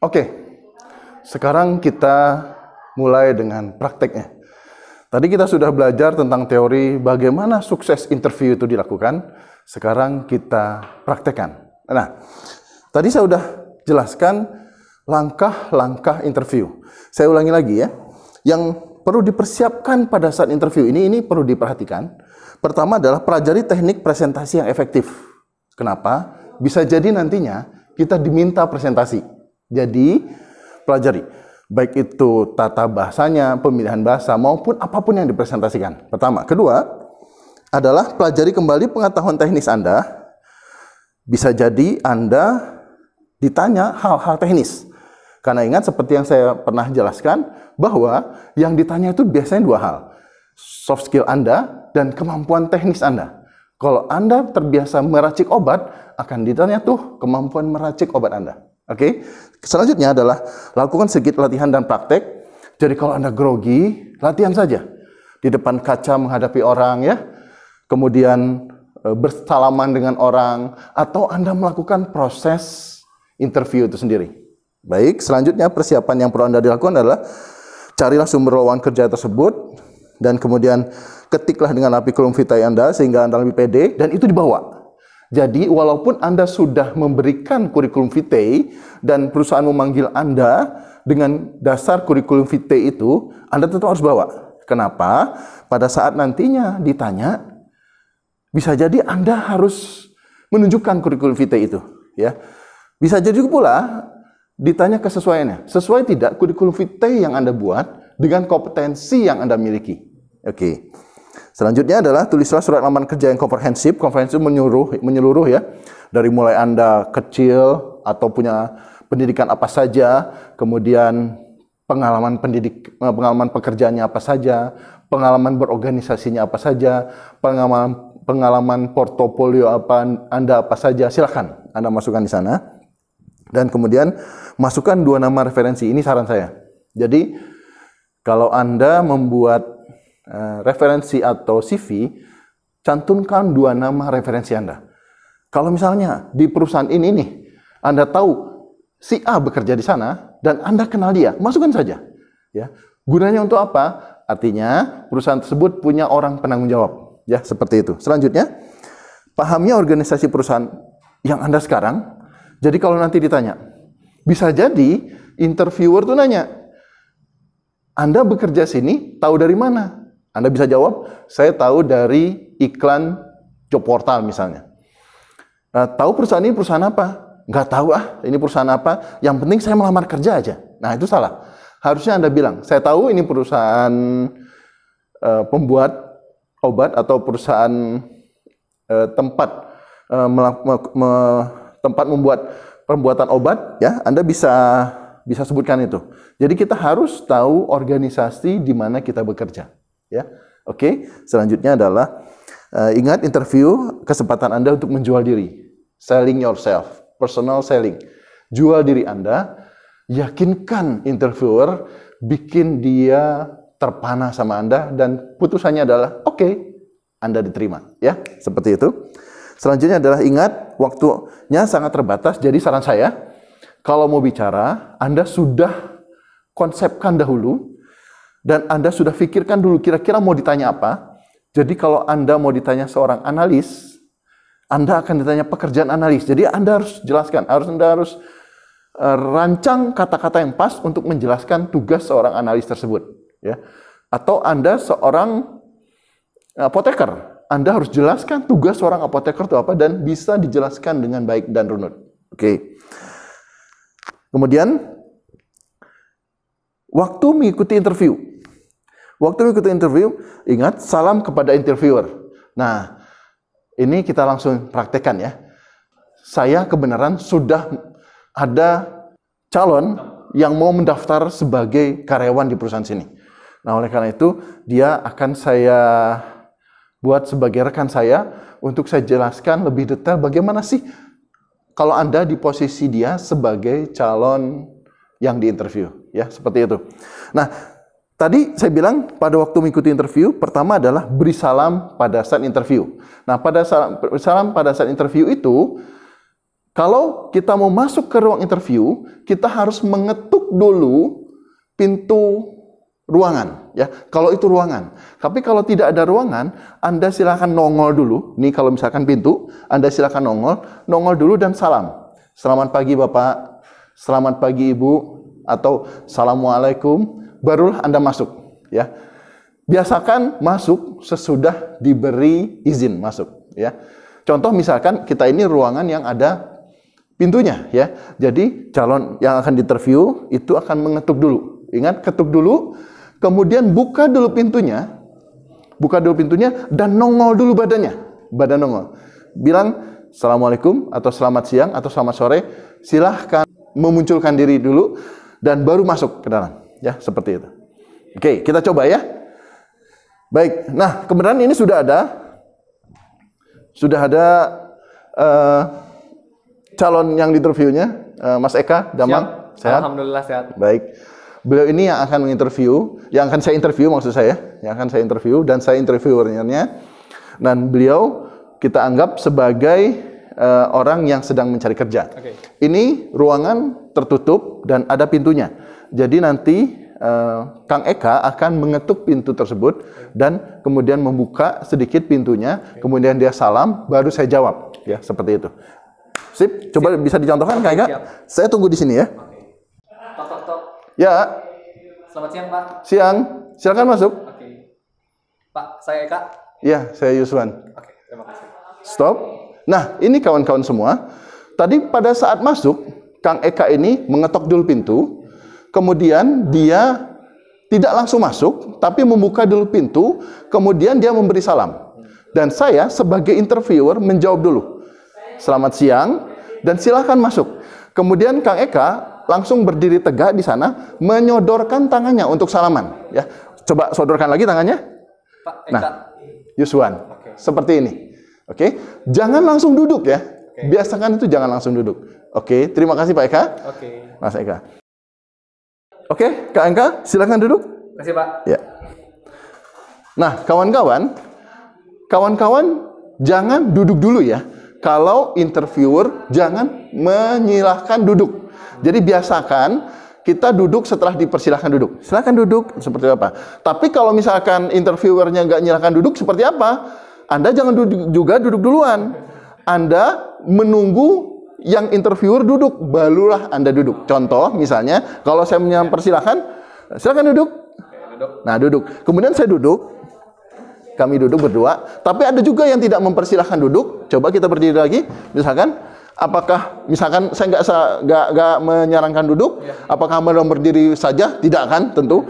Oke, sekarang kita mulai dengan prakteknya. Tadi kita sudah belajar tentang teori bagaimana sukses interview itu dilakukan. Sekarang kita praktekkan. Nah, tadi saya sudah jelaskan langkah-langkah interview. Saya ulangi lagi ya. Yang perlu dipersiapkan pada saat interview ini perlu diperhatikan. Pertama adalah pelajari teknik presentasi yang efektif. Kenapa? Bisa jadi nantinya kita diminta presentasi. Jadi, pelajari. Baik itu tata bahasanya, pemilihan bahasa, maupun apapun yang dipresentasikan. Pertama. Kedua, adalah pelajari kembali pengetahuan teknis Anda. Bisa jadi Anda ditanya hal-hal teknis. Karena ingat, seperti yang saya pernah jelaskan, bahwa yang ditanya itu biasanya dua hal. Soft skill Anda dan kemampuan teknis Anda. Kalau Anda terbiasa meracik obat, akan ditanya tuh kemampuan meracik obat Anda. Oke, selanjutnya adalah lakukan sedikit latihan dan praktek. Jadi kalau Anda grogi, latihan saja di depan kaca menghadapi orang ya. Kemudian bersalaman dengan orang, atau Anda melakukan proses interview itu sendiri. Baik, selanjutnya persiapan yang perlu Anda dilakukan adalah carilah sumber lowongan kerja tersebut dan kemudian ketiklah dengan rapi curriculum vitae Anda sehingga Anda lebih pede dan itu dibawa. Jadi walaupun Anda sudah memberikan kurikulum vitae dan perusahaan memanggil Anda dengan dasar kurikulum vitae itu, Anda tetap harus bawa. Kenapa? Pada saat nantinya ditanya, bisa jadi Anda harus menunjukkan kurikulum vitae itu. Ya, bisa jadi pula ditanya kesesuaiannya. Sesuai tidak kurikulum vitae yang Anda buat dengan kompetensi yang Anda miliki. Oke. Selanjutnya adalah tulislah surat lamar kerja yang komprehensif. Komprehensif menyeluruh ya. Dari mulai Anda kecil atau punya pendidikan apa saja, kemudian pengalaman pekerjaannya apa saja, pengalaman berorganisasinya apa saja, pengalaman portofolio Anda apa saja, silakan Anda masukkan di sana. Dan kemudian masukkan 2 nama referensi. Ini saran saya. Jadi kalau Anda membuat referensi atau CV, cantumkan 2 nama referensi Anda. Kalau misalnya di perusahaan ini nih, Anda tahu si A bekerja di sana dan Anda kenal dia, masukkan saja. Ya, gunanya untuk apa? Artinya perusahaan tersebut punya orang penanggung jawab. Ya, seperti itu. Selanjutnya, pahami organisasi perusahaan yang Anda sekarang. Jadi kalau nanti ditanya, bisa jadi interviewer tuh nanya, Anda bekerja sini, tahu dari mana? Anda bisa jawab, saya tahu dari iklan job portal misalnya. Tahu perusahaan ini perusahaan apa? Nggak tahu ini perusahaan apa. Yang penting saya melamar kerja aja. Nah itu salah. Harusnya Anda bilang, saya tahu ini perusahaan pembuat obat atau perusahaan tempat membuat pembuatan obat. Ya, Anda bisa sebutkan itu. Jadi kita harus tahu organisasi di mana kita bekerja. Ya, oke. Selanjutnya adalah ingat interview kesempatan Anda untuk menjual diri, selling yourself, personal selling. Jual diri Anda, yakinkan interviewer, bikin dia terpana sama Anda dan putusannya adalah oke, Anda diterima. Ya, seperti itu. Selanjutnya adalah ingat waktunya sangat terbatas. Jadi saran saya, kalau mau bicara, Anda sudah konsepkan dahulu. Dan Anda sudah pikirkan dulu kira-kira mau ditanya apa. Jadi kalau Anda mau ditanya seorang analis, Anda akan ditanya pekerjaan analis. Jadi Anda harus jelaskan, Anda harus rancang kata-kata yang pas untuk menjelaskan tugas seorang analis tersebut. Ya. Atau Anda seorang apoteker, Anda harus jelaskan tugas seorang apoteker itu apa dan bisa dijelaskan dengan baik dan runut. Oke. Kemudian, waktu mengikuti interview. Waktu mengikuti interview, ingat, salam kepada interviewer. Nah, ini kita langsung praktekkan ya. Saya kebenaran sudah ada calon yang mau mendaftar sebagai karyawan di perusahaan sini. Nah, oleh karena itu, dia akan saya buat sebagai rekan saya untuk saya jelaskan lebih detail bagaimana sih kalau Anda di posisi dia sebagai calon yang diinterview. Ya, seperti itu. Nah, tadi saya bilang pada waktu mengikuti interview, pertama adalah beri salam pada saat interview. Nah, salam pada saat interview itu Kalau kita mau masuk ke ruang interview, kita harus mengetuk dulu pintu ruangan, ya. Kalau itu ruangan. Tapi kalau tidak ada ruangan, Anda silakan nongol dulu. Nih kalau misalkan pintu, Anda silakan nongol dulu dan salam. Selamat pagi Bapak, selamat pagi Ibu, atau Assalamualaikum. Barulah Anda masuk, ya. Biasakan masuk sesudah diberi izin masuk, ya. Contoh misalkan kita ini ruangan yang ada pintunya, ya. Jadi calon yang akan diinterview itu akan mengetuk dulu. Ingat, ketuk dulu, kemudian buka dulu pintunya dan nongol dulu badannya. Badan nongol. Bilang Assalamualaikum atau selamat siang atau selamat sore. Silahkan memunculkan diri dulu dan baru masuk ke dalam, ya, seperti itu. Oke, kita coba ya. Baik. Nah, kebenaran ini sudah ada calon yang diinterviewnya, Mas Eka Damang. Sehat? Alhamdulillah sehat. Baik. Beliau ini yang akan menginterview, yang akan saya interview maksud saya, yang akan saya interview dan saya interviewernya. Dan beliau kita anggap sebagai orang yang sedang mencari kerja. Okay. Ini ruangan tertutup dan ada pintunya. Jadi nanti Kang Eka akan mengetuk pintu tersebut dan kemudian membuka sedikit pintunya, kemudian dia salam, baru saya jawab, ya, seperti itu. Sip, coba bisa dicontohkan Kang Eka? Saya tunggu di sini ya. Tok tok tok. Ya. Selamat siang Pak. Siang, silakan masuk. Oke. Pak, saya Eka. Ya, saya Yuswan. Oke, terima kasih. Stop. Nah, ini kawan-kawan semua. Tadi pada saat masuk, Kang Eka ini mengetok dulu pintu, kemudian dia tidak langsung masuk, tapi membuka dulu pintu, kemudian dia memberi salam. Dan saya sebagai interviewer menjawab dulu. Selamat siang, dan silakan masuk. Kemudian Kang Eka langsung berdiri tegak di sana, menyodorkan tangannya untuk salaman. Ya, coba sodorkan lagi tangannya. Pak Eka. Nah, Yuswan, seperti ini. Oke, jangan langsung duduk ya. Biasakan itu jangan langsung duduk. Oke, terima kasih Pak Eka. Oke. Mas Eka. Oke, Kak Eka, silakan duduk. Terima kasih Pak. Ya. Nah, kawan-kawan jangan duduk dulu ya. Kalau interviewer jangan menyilahkan duduk. Jadi biasakan kita duduk setelah dipersilahkan duduk. Silakan duduk seperti apa. Tapi kalau misalkan interviewernya nggak nyilahkan duduk seperti apa? Anda jangan duduk duluan. Anda menunggu yang interviewer duduk, barulah Anda duduk. Contoh misalnya, kalau saya mempersilahkan, silakan duduk. Nah, duduk. Kemudian saya duduk. Kami duduk berdua, tapi ada juga yang tidak mempersilahkan duduk. Coba kita berdiri lagi. Misalkan, apakah misalkan saya nggak menyarankan duduk? Apakah Anda berdiri saja? Tidak kan? Tentu.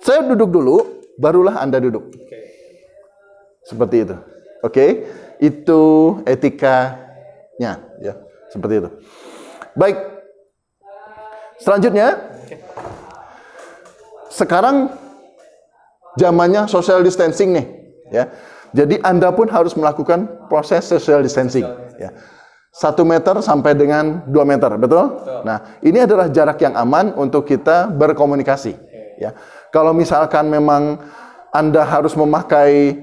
Saya duduk dulu, barulah Anda duduk. Seperti itu. Oke? Itu etikanya, ya. Seperti itu. Baik. Selanjutnya, sekarang zamannya social distancing nih, ya. Jadi Anda pun harus melakukan proses social distancing, ya. 1 meter sampai dengan 2 meter, betul? Nah, ini adalah jarak yang aman untuk kita berkomunikasi, ya. Kalau misalkan memang Anda harus memakai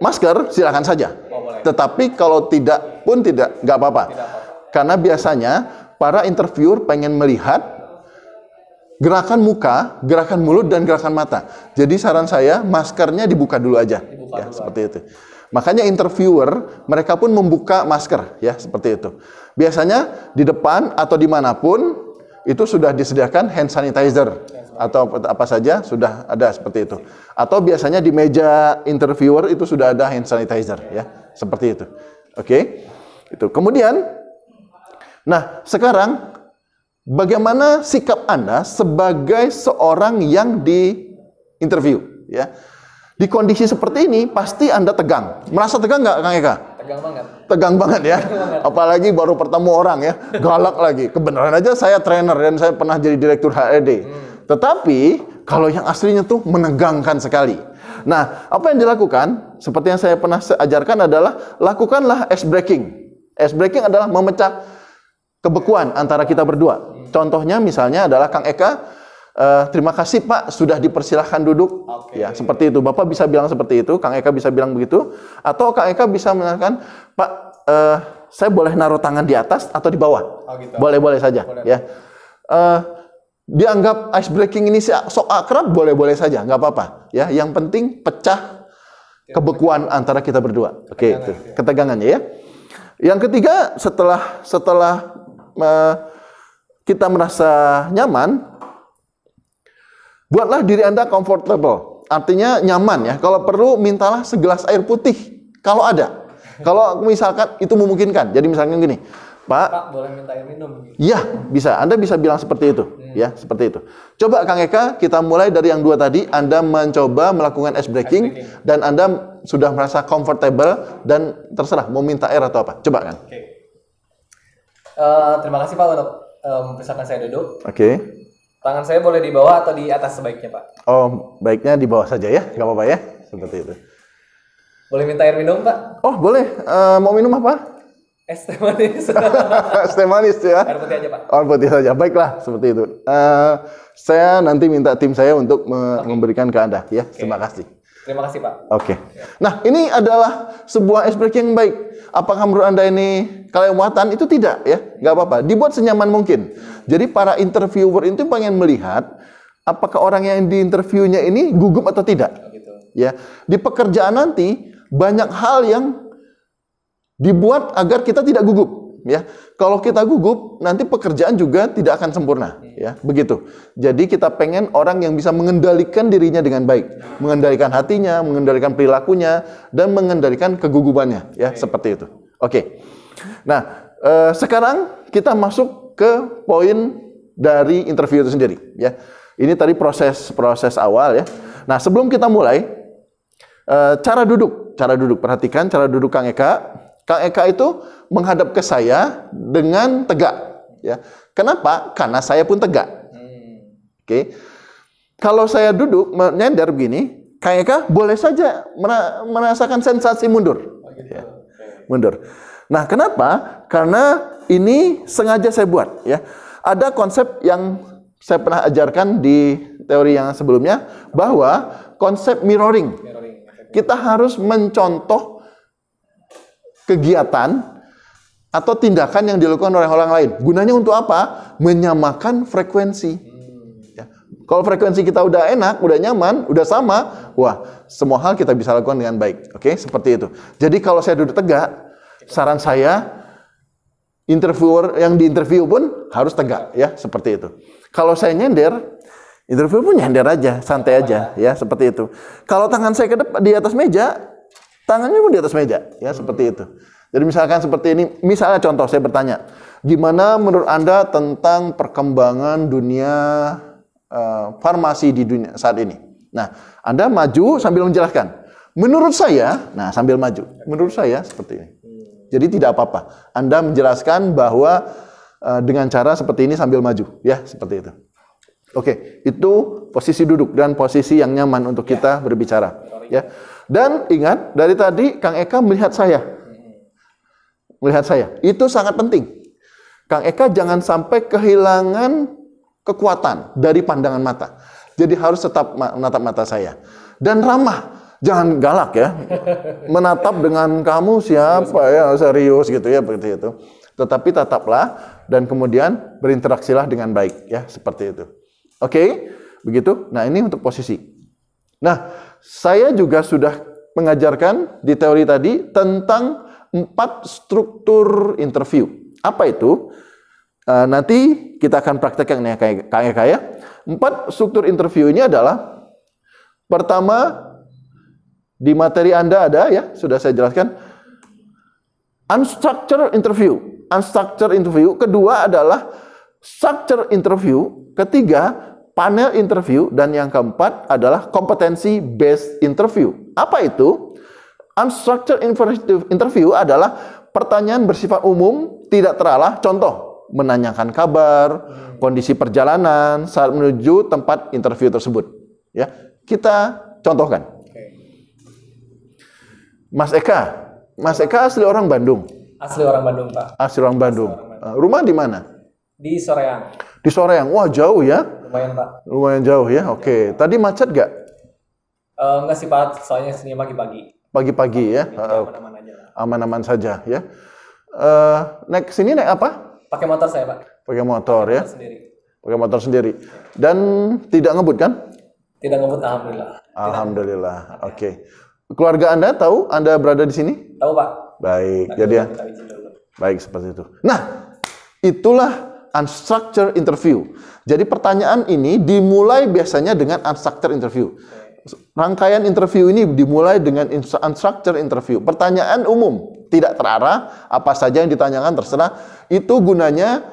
masker, silakan saja. Tetapi kalau tidak pun nggak apa-apa. Karena biasanya para interviewer pengen melihat gerakan muka, gerakan mulut, dan gerakan mata. Jadi saran saya, maskernya dibuka dulu aja. Seperti itu. Makanya interviewer, mereka pun membuka masker, ya, seperti itu. Biasanya di depan atau dimanapun, itu sudah disediakan hand sanitizer. Atau apa saja, sudah ada seperti itu. Atau biasanya di meja interviewer, itu sudah ada hand sanitizer, ya. Seperti itu. Oke? Itu. Kemudian, nah, sekarang bagaimana sikap Anda sebagai seorang yang di-interview, ya? Di kondisi seperti ini, pasti Anda tegang. Merasa tegang nggak, Kang Eka? Tegang banget. Tegang banget ya? Apalagi baru bertemu orang ya, galak lagi. Kebenaran aja saya trainer dan saya pernah jadi direktur HRD. Tetapi, kalau yang aslinya tuh menegangkan sekali. Nah, apa yang dilakukan? Seperti yang saya pernah ajarkan adalah, lakukanlah ice breaking. Ice breaking adalah memecah kebekuan antara kita berdua. Contohnya misalnya adalah Kang Eka, terima kasih Pak sudah dipersilahkan duduk. Ya, seperti itu. Bapak bisa bilang seperti itu, Kang Eka bisa bilang begitu. Atau Kang Eka bisa mengatakan, Pak, saya boleh naruh tangan di atas atau di bawah. Oh, gitu. Boleh-boleh saja, Boleh. ya. Dianggap ice breaking ini sok akrab, boleh-boleh saja, nggak apa-apa. Ya, yang penting pecah kebekuan antara kita berdua. Oke, itu ketegangannya ya. Yang ketiga, setelah kita merasa nyaman, buatlah diri Anda comfortable. Artinya nyaman ya. Kalau perlu mintalah segelas air putih kalau ada. Kalau misalkan itu memungkinkan. Jadi misalnya gini, Pak, boleh minta air minum. iya, bisa. Anda bisa bilang seperti itu, ya, seperti itu. Coba Kang Eka, kita mulai dari yang dua tadi. Anda mencoba melakukan ice breaking dan Anda sudah merasa comfortable dan terserah mau minta air atau apa. Coba kan. Oke. Terima kasih Pak untuk mempersilakan saya duduk. Oke. Tangan saya boleh di bawah atau di atas sebaiknya Pak? Oh, baiknya di bawah saja ya, nggak apa-apa ya, seperti itu. Boleh minta air minum Pak? Oh, boleh. Mau minum apa? Es teh manis. Es teh manis ya. Air putih aja Pak. Air putih saja. Baiklah, seperti itu. Saya nanti minta tim saya untuk memberikan ke Anda ya. Terima kasih. Terima kasih Pak. Oke. Nah, ini adalah sebuah ice breaking yang baik. Apakah menurut Anda ini kelewatan? Itu tidak ya. Nggak apa-apa. Dibuat senyaman mungkin. Jadi para interviewer itu pengen melihat apakah orang yang diinterviewnya ini gugup atau tidak. Gitu. Ya. Di pekerjaan nanti banyak hal yang dibuat agar kita tidak gugup, ya. Kalau kita gugup, nanti pekerjaan juga tidak akan sempurna, ya. Begitu. Jadi kita pengen orang yang bisa mengendalikan dirinya dengan baik, mengendalikan hatinya, mengendalikan perilakunya, dan mengendalikan kegugupannya, ya, seperti itu. Oke. Nah, sekarang kita masuk ke poin dari interview itu sendiri, ya. Ini tadi proses awal, ya. Nah, sebelum kita mulai, cara duduk, perhatikan cara duduk Kang Eka. Kang Eka itu menghadap ke saya dengan tegak, ya. Kenapa? Karena saya pun tegak. Oke. Kalau saya duduk menyender begini, Kang Eka boleh saja merasakan sensasi mundur. Ya. Mundur. Nah, kenapa? Karena ini sengaja saya buat, ya. Ada konsep yang saya pernah ajarkan di teori yang sebelumnya bahwa konsep mirroring. Kita harus mencontoh kegiatan atau tindakan yang dilakukan oleh orang lain. Gunanya untuk apa? Menyamakan frekuensi. Ya. Kalau frekuensi kita udah enak, udah nyaman, udah sama, wah, semua hal kita bisa lakukan dengan baik. Oke, seperti itu. Jadi kalau saya duduk tegak, saran saya, interviewer yang diinterview pun harus tegak, ya, seperti itu. Kalau saya nyender, interview pun nyender aja, santai aja, ya, seperti itu. Kalau tangan saya ke depan di atas meja, tangannya pun di atas meja, ya, seperti itu. Jadi misalkan seperti ini, misalnya contoh saya bertanya, gimana menurut Anda tentang perkembangan dunia farmasi di dunia saat ini? Nah, Anda maju sambil menjelaskan. Menurut saya, nah sambil maju. Menurut saya seperti ini. Jadi tidak apa-apa. Anda menjelaskan bahwa dengan cara seperti ini sambil maju, ya, seperti itu. Oke, itu posisi duduk dan posisi yang nyaman untuk kita berbicara, ya. Dan ingat, dari tadi Kang Eka melihat saya. Melihat saya. Itu sangat penting. Kang Eka jangan sampai kehilangan kekuatan dari pandangan mata. Jadi harus tetap menatap mata saya. Dan ramah. Jangan galak ya. Menatap dengan kamu siapa ya, serius gitu ya, begitu itu. Tetapi tetaplah dan kemudian berinteraksilah dengan baik ya, seperti itu. Oke, begitu. Nah, ini untuk posisi. Nah, saya juga sudah mengajarkan di teori tadi tentang 4 struktur interview. Apa itu? Nanti kita akan praktekkan ya, kayak 4 struktur interview ini adalah, pertama, di materi Anda ada ya, sudah saya jelaskan. Unstructured interview. Unstructured interview. Kedua adalah structured interview. Ketiga, panel interview. Dan yang keempat adalah competency based interview. Apa itu? Unstructured interview adalah pertanyaan bersifat umum, tidak terarah. Contoh, menanyakan kabar, kondisi perjalanan saat menuju tempat interview tersebut. Ya, kita contohkan. Mas Eka asli orang Bandung. Asli orang Bandung, Pak. Asli orang Bandung. Rumah di mana? Di Soreang. Di Soreang. Wah, jauh ya? Lumayan, Pak. Lumayan jauh ya. Oke. Tadi macet gak? Enggak sih, Pak. Soalnya sini pagi-pagi. Pagi-pagi ya. Aman-aman aja lah. Aman-aman saja ya. Naik ke sini naik apa? Pakai motor saya, Pak. Pakai motor ya? Sendiri. Pakai motor sendiri. Dan tidak ngebut kan? Tidak ngebut, alhamdulillah. Alhamdulillah. Oke. Keluarga Anda tahu Anda berada di sini? Tahu, Pak. Baik. Tapi Jadi ya. kita izin dulu. Baik, seperti itu. Nah, itulah unstructured interview. Jadi pertanyaan ini dimulai biasanya dengan unstructured interview. Rangkaian interview ini dimulai dengan unstructured interview. Pertanyaan umum, tidak terarah, apa saja yang ditanyakan terserah. Itu gunanya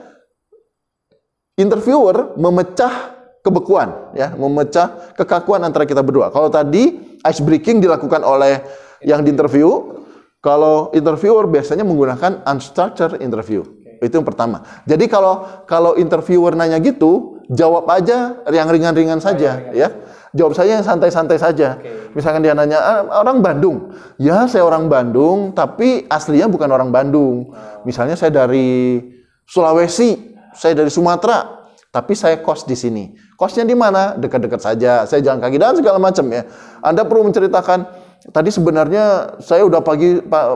interviewer memecah kebekuan, ya, memecah kekakuan antara kita berdua. Kalau tadi ice breaking dilakukan oleh yang diinterview, kalau interviewer biasanya menggunakan unstructured interview. Itu yang pertama. Jadi kalau interviewer nanya gitu, jawab aja yang ringan-ringan saja, ya. Jawab saja yang santai-santai saja. Misalkan dia nanya, orang Bandung. Ya, saya orang Bandung, tapi aslinya bukan orang Bandung. Misalnya saya dari Sulawesi, saya dari Sumatera, tapi saya kos di sini. Kosnya di mana? Dekat-dekat saja. Saya jalan kaki dan segala macam ya. Anda perlu menceritakan, tadi sebenarnya saya udah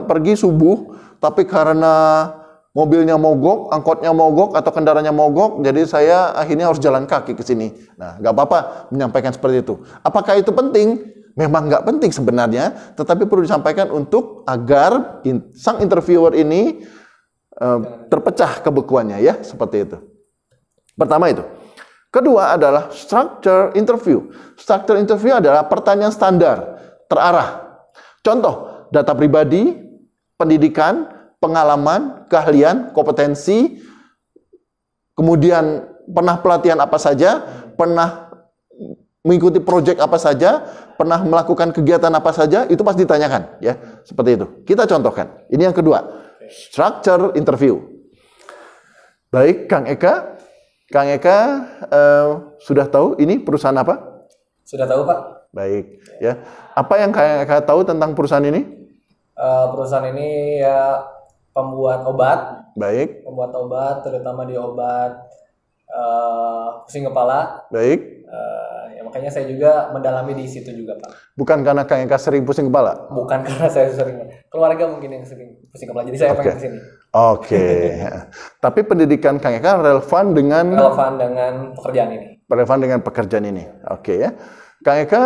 pergi subuh, tapi karena mobilnya mogok, angkotnya mogok, atau kendaraannya mogok, jadi saya akhirnya harus jalan kaki ke sini. Nah, nggak apa-apa menyampaikan seperti itu. Apakah itu penting? Memang nggak penting sebenarnya, tetapi perlu disampaikan untuk agar sang interviewer ini terpecah kebekuannya, ya, seperti itu. Pertama itu. Kedua adalah structure interview. Structure interview adalah pertanyaan standar, terarah. Contoh, data pribadi, pendidikan, pengalaman, keahlian, kompetensi, kemudian pernah pelatihan apa saja, pernah mengikuti proyek apa saja, pernah melakukan kegiatan apa saja, itu pasti ditanyakan, ya, seperti itu. Kita contohkan. Ini yang kedua, structure interview. Baik, Kang Eka, sudah tahu ini perusahaan apa? Sudah tahu, Pak? Baik, ya. Apa yang Kang Eka tahu tentang perusahaan ini? Perusahaan ini ya pembuat obat. Baik. Pembuat obat, terutama di obat pusing kepala. Baik. Ya makanya saya juga mendalami di situ juga, Pak. Bukan karena Kang Eka sering pusing kepala? Bukan karena saya sering, keluarga mungkin yang sering pusing kepala, jadi saya pengen kesini. Oke. Tapi pendidikan Kang Eka relevan dengan pekerjaan ini. Relevan dengan pekerjaan ini. Oke, ya. Kang Eka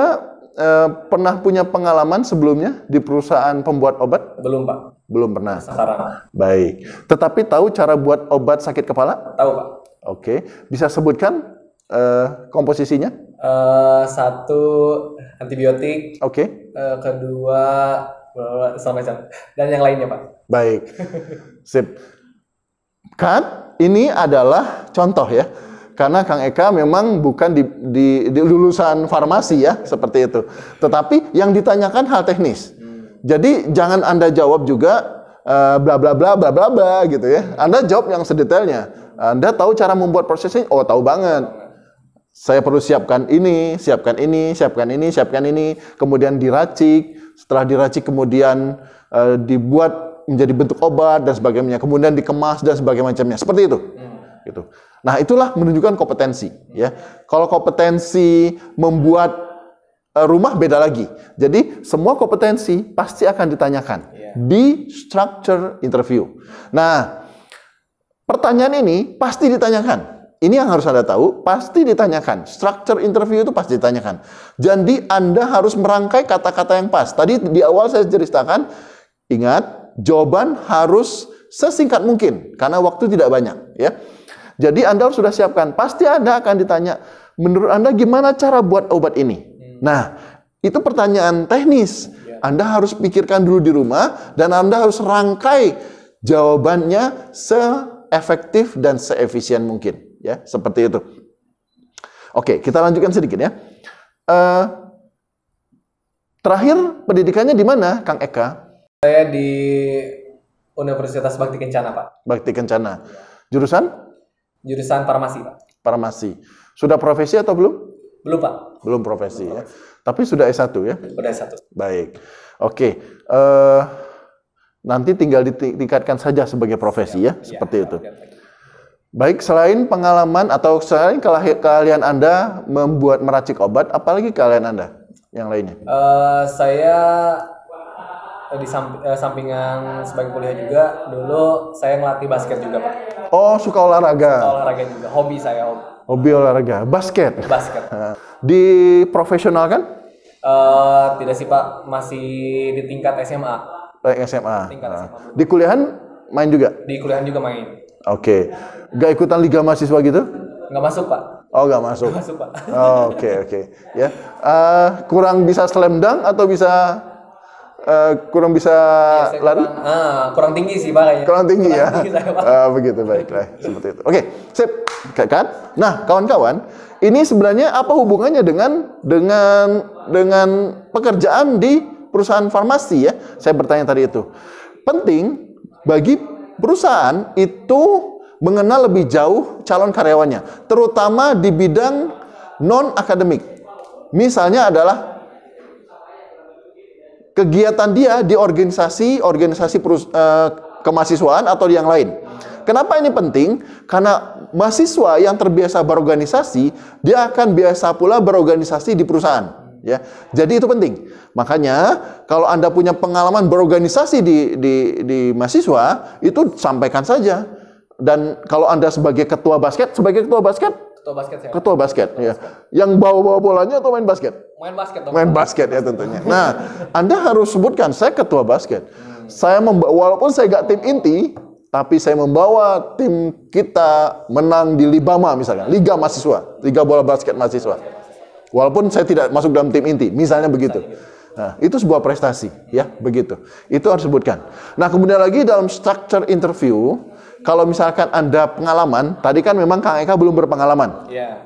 pernah punya pengalaman sebelumnya di perusahaan pembuat obat? Belum, Pak. Belum pernah. Sekarang. Baik. Tetapi tahu cara buat obat sakit kepala? Tahu, Pak. Oke. Bisa sebutkan komposisinya? Satu antibiotik. Oke. Kedua macam dan yang lainnya, Pak. Baik. Sip. Kan ini adalah contoh ya. Karena Kang Eka memang bukan di lulusan farmasi ya, seperti itu. Tetapi yang ditanyakan hal teknis. Jadi jangan Anda jawab juga bla bla bla bla bla bla gitu ya. Anda jawab yang sedetailnya. Anda tahu cara membuat prosesnya? Oh, tahu banget. Saya perlu siapkan ini, siapkan ini, siapkan ini, siapkan ini, kemudian diracik. Setelah diracik kemudian dibuat menjadi bentuk obat dan sebagainya, kemudian dikemas dan sebagainya macamnya. Seperti itu. Gitu. Nah, itulah menunjukkan kompetensi, ya. Kalau kompetensi membuat rumah beda lagi. Jadi, semua kompetensi pasti akan ditanyakan di structure interview. Nah, pertanyaan ini pasti ditanyakan. Ini yang harus Anda tahu, pasti ditanyakan. Structure interview itu pasti ditanyakan. Jadi, Anda harus merangkai kata-kata yang pas. Tadi di awal saya ceritakan, ingat, jawaban harus sesingkat mungkin karena waktu tidak banyak, ya. Jadi Anda harus sudah siapkan. Pasti Anda akan ditanya, menurut Anda gimana cara buat obat ini? Nah, itu pertanyaan teknis. Anda harus pikirkan dulu di rumah dan Anda harus rangkai jawabannya seefektif dan seefisien mungkin, ya, seperti itu. Oke, kita lanjutkan sedikit ya. Terakhir pendidikannya di mana, Kang Eka? Saya di Universitas Bakti Kencana, Pak. Bakti Kencana. Jurusan? Jurusan farmasi, Pak. Farmasi. Sudah profesi atau belum? Belum, Pak. Belum profesi, ya. Tapi sudah S1 ya? Sudah S1. Baik. Oke. Nanti tinggal ditingkatkan saja sebagai profesi ya, seperti itu. Baik, selain pengalaman atau selain keahlian Anda meracik obat, apalagi keahlian Anda yang lainnya? Saya sampingan sebagai kuliah juga, dulu saya ngelatih basket juga Pak. Oh, suka olahraga. Suka olahraga juga, hobi saya. Hobi olahraga, basket. Basket. Di profesional kan? Tidak sih Pak, masih di tingkat SMA. SMA. Tingkat SMA. Di kuliahan main juga? Di kuliahan juga main. Oke. Gak ikutan liga mahasiswa gitu? Nggak masuk Pak. Oh, gak masuk. Nggak masuk Pak. Oke. Ya. Kurang bisa slam dunk atau bisa kurang bisa Saya lari? kurang tinggi sih Pak kayaknya. Kurang tinggi ya. Tinggi saya, Pak. Begitu, baiklah, seperti itu. Oke, sip. Kan? Nah, kawan-kawan, ini sebenarnya apa hubungannya dengan pekerjaan di perusahaan farmasi ya? Saya bertanya tadi itu. Penting bagi perusahaan itu mengenal lebih jauh calon karyawannya, terutama di bidang non-akademik. Misalnya adalah kegiatan dia di organisasi kemahasiswaan atau yang lain. Kenapa ini penting? Karena mahasiswa yang terbiasa berorganisasi, dia akan biasa pula berorganisasi di perusahaan. Ya, jadi itu penting. Makanya kalau Anda punya pengalaman berorganisasi di mahasiswa, itu sampaikan saja. Dan kalau Anda sebagai ketua basket Ketua basket ya. Yang bawa bolanya atau main basket? Main basket dong. Main basket ya tentunya. Nah, Anda harus sebutkan saya ketua basket. Saya walaupun saya gak tim inti, tapi saya membawa tim kita menang di Libama misalnya, Liga Mahasiswa, Liga Bola Basket Mahasiswa. Walaupun saya tidak masuk dalam tim inti, misalnya begitu. Nah, itu sebuah prestasi, ya, begitu. Itu harus sebutkan. Nah, kemudian lagi dalam structure interview, kalau misalkan Anda pengalaman, tadi kan memang Kang Eka belum berpengalaman. Iya.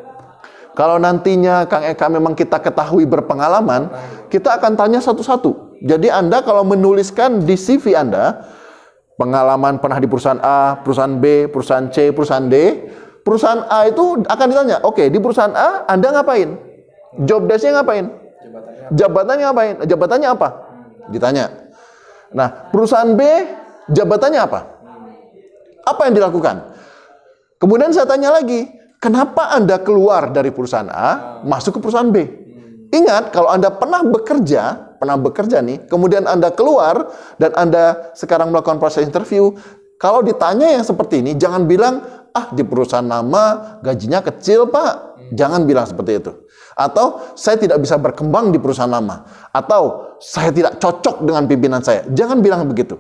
Kalau nantinya Kang Eka memang kita ketahui berpengalaman, kita akan tanya satu-satu. Jadi Anda kalau menuliskan di CV Anda, pengalaman pernah di perusahaan A, perusahaan B, perusahaan C, perusahaan D, perusahaan A itu akan ditanya, oke, di perusahaan A Anda ngapain? Job desk-nya ngapain? Jabatannya ngapain? Jabatannya apa? Ditanya. Nah, perusahaan B, jabatannya apa? Apa yang dilakukan? Kemudian saya tanya lagi, kenapa Anda keluar dari perusahaan A, masuk ke perusahaan B? Ingat, kalau Anda pernah bekerja nih, kemudian Anda keluar, dan Anda sekarang melakukan proses interview, kalau ditanya yang seperti ini, jangan bilang, di perusahaan lama, gajinya kecil Pak. Jangan bilang seperti itu. Atau, saya tidak bisa berkembang di perusahaan lama. Atau, saya tidak cocok dengan pimpinan saya. Jangan bilang begitu.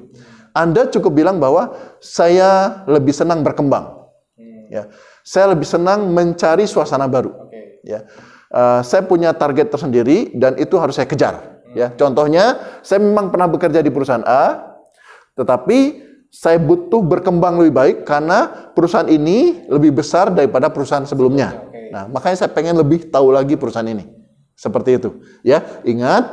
Anda cukup bilang bahwa saya lebih senang berkembang. Ya, saya lebih senang mencari suasana baru. Ya, saya punya target tersendiri dan itu harus saya kejar. Ya, contohnya, saya memang pernah bekerja di perusahaan A, tetapi saya butuh berkembang lebih baik karena perusahaan ini lebih besar daripada perusahaan sebelumnya. Nah, makanya saya pengen lebih tahu lagi perusahaan ini. Seperti itu. Ya, ingat,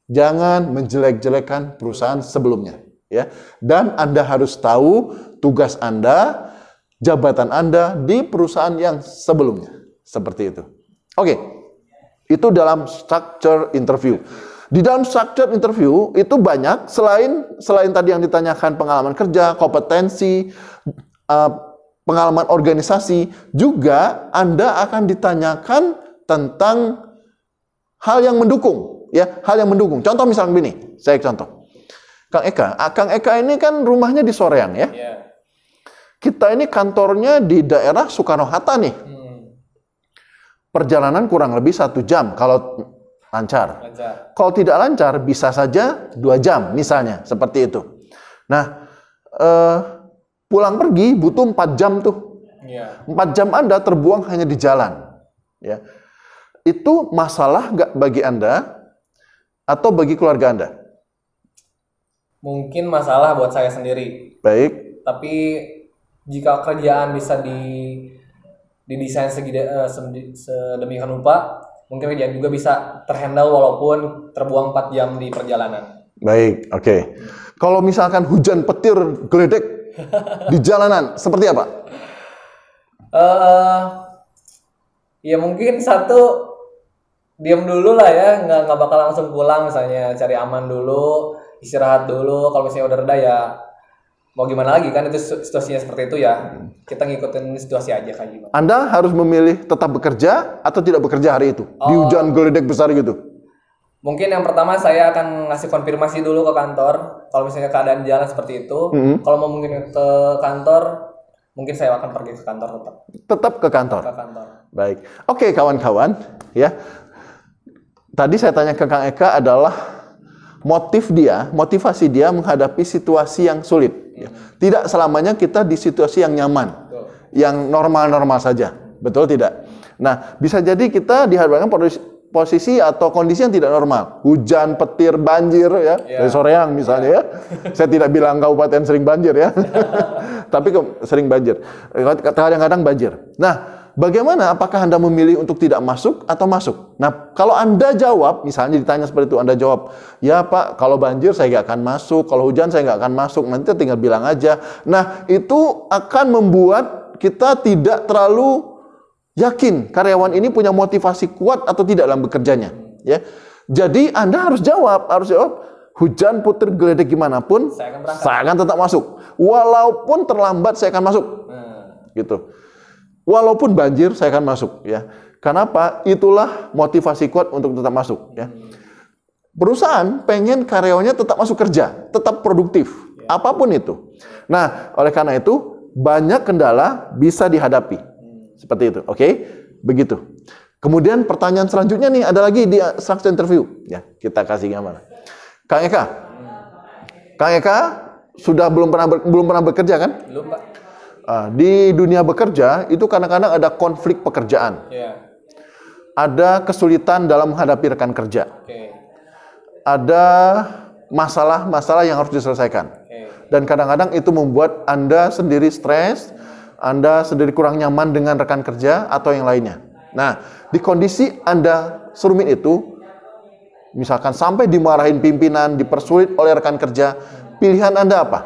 jangan menjelek-jelekan perusahaan sebelumnya. Ya, dan Anda harus tahu tugas Anda, jabatan Anda di perusahaan yang sebelumnya. Seperti itu. Oke, itu dalam structure interview. Di dalam structure interview itu banyak, selain tadi yang ditanyakan pengalaman kerja, kompetensi, pengalaman organisasi, juga Anda akan ditanyakan tentang hal yang mendukung. Ya, hal yang mendukung. Contoh misalnya begini, saya contoh. Kang Eka ini kan rumahnya di Soreang ya. Yeah. Kita ini kantornya di daerah Soekarno-Hatta nih. Perjalanan kurang lebih 1 jam kalau lancar. Kalau tidak lancar bisa saja 2 jam misalnya, seperti itu. Nah, pulang pergi butuh 4 jam tuh. Yeah. 4 jam Anda terbuang hanya di jalan. Ya. Itu masalah nggak bagi Anda atau bagi keluarga Anda? Mungkin masalah buat saya sendiri. Baik. Tapi jika kerjaan bisa didesain sedemikian rupa, mungkin kerjaan juga bisa terhandle walaupun terbuang 4 jam di perjalanan. Baik, oke. Kalau misalkan hujan petir geledek di jalanan, seperti apa? Ya mungkin satu, diam dulu lah ya, nggak bakal langsung pulang, misalnya cari aman dulu, istirahat dulu. Kalau misalnya udah reda ya mau gimana lagi kan, itu situasinya seperti itu ya, kita ngikutin situasi aja kayak gimana. Anda harus memilih tetap bekerja atau tidak bekerja hari itu di hujan geledek besar gitu. Mungkin yang pertama saya akan ngasih konfirmasi dulu ke kantor. Kalau misalnya keadaan jalan seperti itu, kalau mau mungkin ke kantor, mungkin saya akan pergi ke kantor tetap. Tetap ke kantor. Ke kantor. Baik. Oke, kawan-kawan, ya. Tadi saya tanya ke Kang Eka adalah motivasi dia menghadapi situasi yang sulit. Ya. Tidak selamanya kita di situasi yang nyaman, yang normal-normal saja. Betul tidak? Nah, bisa jadi kita dihadapkan posisi atau kondisi yang tidak normal. Hujan, petir, banjir ya. Dari Soreang misalnya ya. Saya tidak bilang kabupaten sering banjir ya. Tapi sering banjir. Kadang-kadang banjir. Nah, bagaimana apakah Anda memilih untuk tidak masuk atau masuk? Nah, kalau Anda jawab, misalnya ditanya seperti itu, Anda jawab, "Ya Pak, kalau banjir saya nggak akan masuk, kalau hujan saya nggak akan masuk, nanti tinggal bilang aja." Nah, itu akan membuat kita tidak terlalu yakin karyawan ini punya motivasi kuat atau tidak dalam bekerjanya, ya. Jadi Anda harus jawab, hujan, puter, geledek gimana pun, saya akan tetap masuk. Walaupun terlambat saya akan masuk, gitu. Walaupun banjir saya akan masuk, ya. Kenapa? Itulah motivasi kuat untuk tetap masuk, ya. Perusahaan pengen karyawannya tetap masuk kerja, tetap produktif, apapun itu. Nah, oleh karena itu banyak kendala bisa dihadapi. Seperti itu, oke? Begitu. Kemudian pertanyaan selanjutnya nih, ada lagi di structure interview. Ya, kita kasih gambar. Kang Eka. Kang Eka sudah belum pernah bekerja kan? Belum, Pak. Di dunia bekerja itu kadang-kadang ada konflik pekerjaan. Ada kesulitan dalam menghadapi rekan kerja. Ada masalah-masalah yang harus diselesaikan. Dan kadang-kadang itu membuat Anda sendiri stres, Anda sendiri kurang nyaman dengan rekan kerja atau yang lainnya. Nah, di kondisi Anda serumit itu, misalkan sampai dimarahin pimpinan, dipersulit oleh rekan kerja, pilihan Anda apa?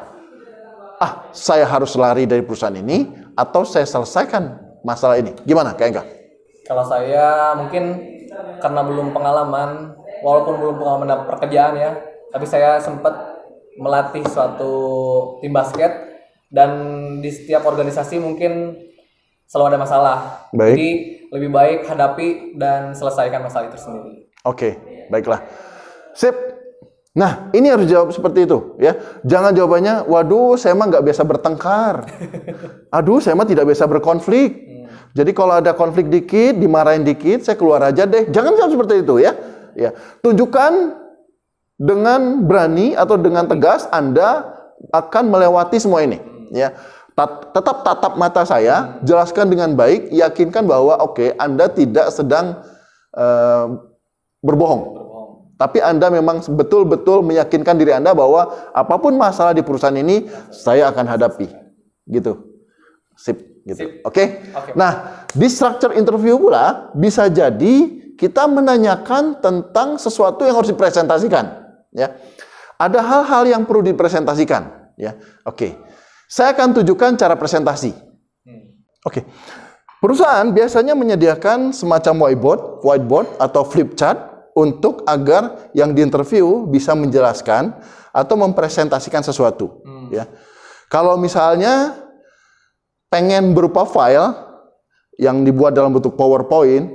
Saya harus lari dari perusahaan ini, atau saya selesaikan masalah ini. Gimana, Kak Eka? Kalau saya mungkin karena belum pengalaman, walaupun belum pengalaman dalam pekerjaan ya, tapi saya sempat melatih suatu tim basket. Dan di setiap organisasi mungkin selalu ada masalah. Baik. Jadi lebih baik hadapi dan selesaikan masalah itu sendiri. Oke, baiklah. Sip. Nah, ini harus jawab seperti itu, ya. Jangan jawabannya, waduh, saya mah nggak biasa bertengkar. Aduh, saya mah tidak biasa berkonflik. Jadi kalau ada konflik dikit, dimarahin dikit, saya keluar aja deh. Jangan jawab seperti itu, ya. Ya, tunjukkan dengan berani atau dengan tegas Anda akan melewati semua ini. Ya, tetap tatap mata saya, jelaskan dengan baik, yakinkan bahwa Anda tidak sedang berbohong. Tapi Anda memang betul-betul meyakinkan diri Anda bahwa apapun masalah di perusahaan ini saya akan hadapi. Gitu. Sip, gitu. Oke? Nah, di structure interview pula bisa jadi kita menanyakan tentang sesuatu yang harus dipresentasikan, ya. Ada hal-hal yang perlu dipresentasikan, ya. Oke. Saya akan tunjukkan cara presentasi. Oke. Perusahaan biasanya menyediakan semacam whiteboard atau flip chart untuk agar yang diinterview bisa menjelaskan atau mempresentasikan sesuatu. Ya. Kalau misalnya pengen berupa file yang dibuat dalam bentuk PowerPoint,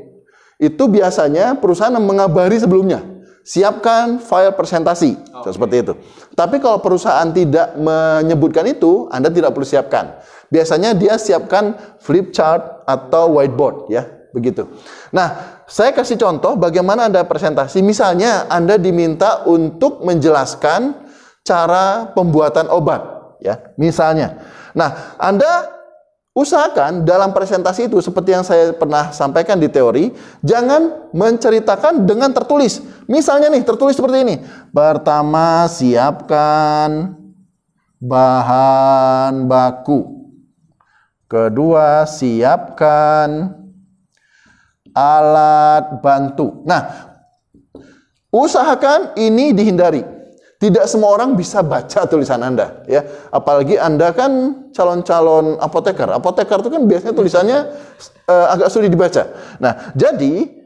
itu biasanya perusahaan mengabari sebelumnya. Siapkan file presentasi, seperti itu. Tapi kalau perusahaan tidak menyebutkan itu, Anda tidak perlu siapkan. Biasanya dia siapkan flip chart atau whiteboard, ya, begitu. Nah, saya kasih contoh bagaimana Anda presentasi. Misalnya Anda diminta untuk menjelaskan cara pembuatan obat, ya, misalnya. Nah, Anda usahakan dalam presentasi itu, seperti yang saya pernah sampaikan di teori, jangan menceritakan dengan tertulis. Misalnya nih, tertulis seperti ini. Pertama, siapkan bahan baku. Kedua, siapkan alat bantu. Nah, usahakan ini dihindari. Tidak semua orang bisa baca tulisan Anda, ya. Apalagi Anda kan calon-calon apoteker. Apoteker itu kan biasanya tulisannya agak sulit dibaca. Nah, jadi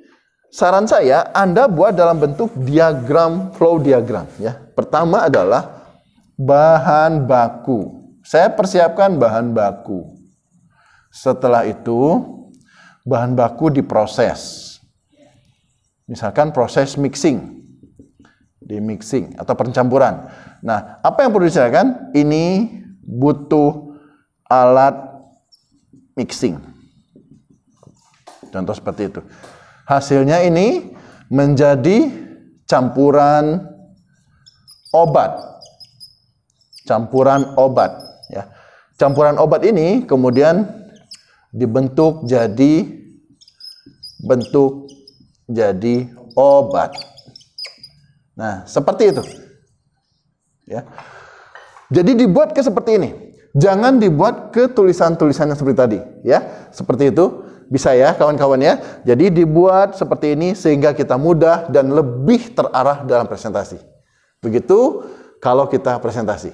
saran saya Anda buat dalam bentuk diagram, flow diagram, ya. Pertama adalah bahan baku. Saya persiapkan bahan baku. Setelah itu bahan baku diproses. Misalkan proses mixing. di mixing atau pencampuran. Nah, apa yang perlu disediakan? Ini butuh alat mixing. Contoh seperti itu. Hasilnya ini menjadi campuran obat. Campuran obat, ya. Campuran obat ini kemudian dibentuk jadi obat. Nah, seperti itu. Ya. Jadi dibuat ke seperti ini. Jangan dibuat ke tulisan-tulisan yang seperti tadi, ya. Seperti itu. Bisa ya kawan-kawan ya. Jadi dibuat seperti ini sehingga kita mudah dan lebih terarah dalam presentasi. Begitu kalau kita presentasi.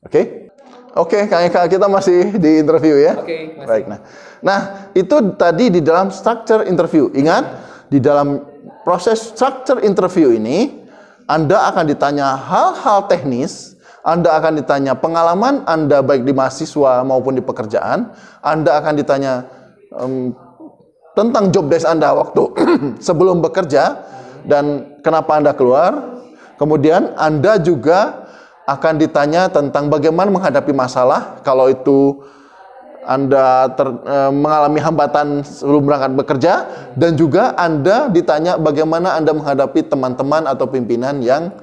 Oke? Oke, Kang Eka, kita masih di interview ya. Oke, masih. Baik. Nah, itu tadi di dalam structure interview. Ingat, di dalam proses structure interview ini Anda akan ditanya hal-hal teknis, Anda akan ditanya pengalaman Anda baik di mahasiswa maupun di pekerjaan, Anda akan ditanya tentang job desk Anda waktu sebelum bekerja dan kenapa Anda keluar. Kemudian Anda juga akan ditanya tentang bagaimana menghadapi masalah kalau itu Anda mengalami hambatan sebelum berangkat bekerja, dan juga Anda ditanya bagaimana Anda menghadapi teman-teman atau pimpinan yang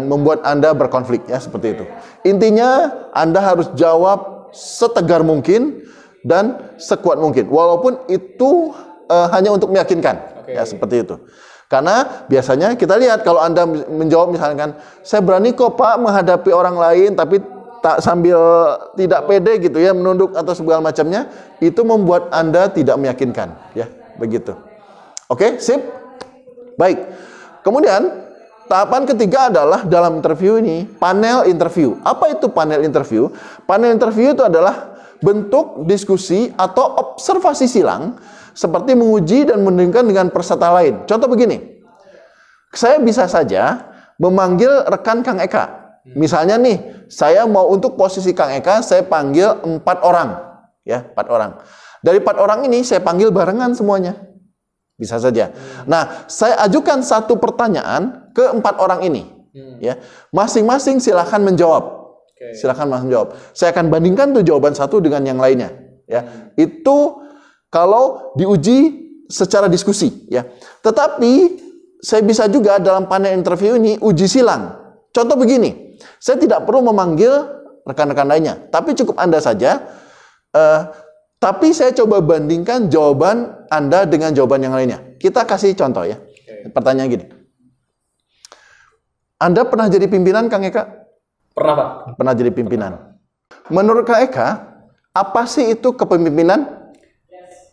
membuat Anda berkonflik, ya, seperti itu. Intinya Anda harus jawab setegar mungkin dan sekuat mungkin, walaupun itu hanya untuk meyakinkan, ya, seperti itu. Karena biasanya kita lihat kalau Anda menjawab misalkan, saya berani kok Pak menghadapi orang lain, tapi tak sambil tidak pede gitu ya, menunduk atau segala macamnya, itu membuat Anda tidak meyakinkan, ya, begitu. Oke, sip. Baik. Kemudian tahapan ketiga adalah dalam interview ini panel interview. Apa itu panel interview? Panel interview itu adalah bentuk diskusi atau observasi silang seperti menguji dan membandingkan dengan peserta lain. Contoh begini, saya bisa saja memanggil rekan Kang Eka. Misalnya nih, saya mau untuk posisi Kang Eka, saya panggil 4 orang, ya, 4 orang. Dari 4 orang ini saya panggil barengan semuanya, bisa saja. Nah, saya ajukan satu pertanyaan ke 4 orang ini, ya, masing-masing silakan menjawab. Silakan Mas menjawab. Saya akan bandingkan tuh jawaban satu dengan yang lainnya, ya. Itu kalau diuji secara diskusi, ya. Tetapi saya bisa juga dalam panel interview ini uji silang. Contoh begini, saya tidak perlu memanggil rekan-rekan lainnya, tapi cukup Anda saja. Tapi saya coba bandingkan jawaban Anda dengan jawaban yang lainnya. Kita kasih contoh ya. Pertanyaan gini. Anda pernah jadi pimpinan, Kang Eka? Pernah, Pak. Pernah jadi pimpinan. Menurut Kang Eka, apa sih itu kepemimpinan?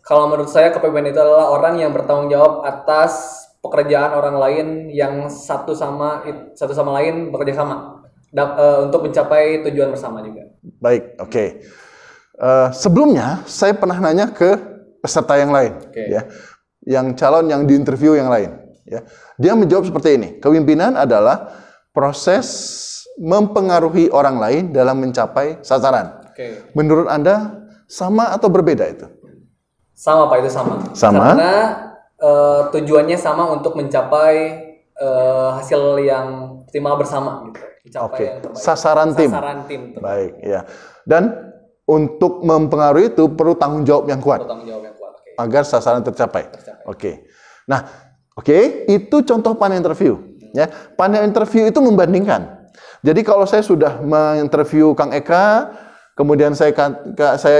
Kalau menurut saya kepemimpinan itu adalah orang yang bertanggung jawab atas pekerjaan orang lain yang satu sama lain bekerja sama untuk mencapai tujuan bersama juga. Baik, oke. Sebelumnya saya pernah nanya ke peserta yang lain, ya, yang calon yang diinterview yang lain, ya. Dia menjawab seperti ini. Kepemimpinan adalah proses mempengaruhi orang lain dalam mencapai sasaran. Menurut Anda sama atau berbeda itu? Sama, Pak, itu sama. Sama. Karena tujuannya sama untuk mencapai hasil yang optimal bersama gitu. Oke. Sasaran tim. Sasaran tim. Baik, ya. Dan untuk mempengaruhi itu perlu tanggung jawab yang kuat. Tanggung jawab yang kuat. Agar sasaran tercapai. Oke. Nah, itu contoh panel interview, ya. Panel interview itu membandingkan. Jadi kalau saya sudah menginterview Kang Eka, kemudian saya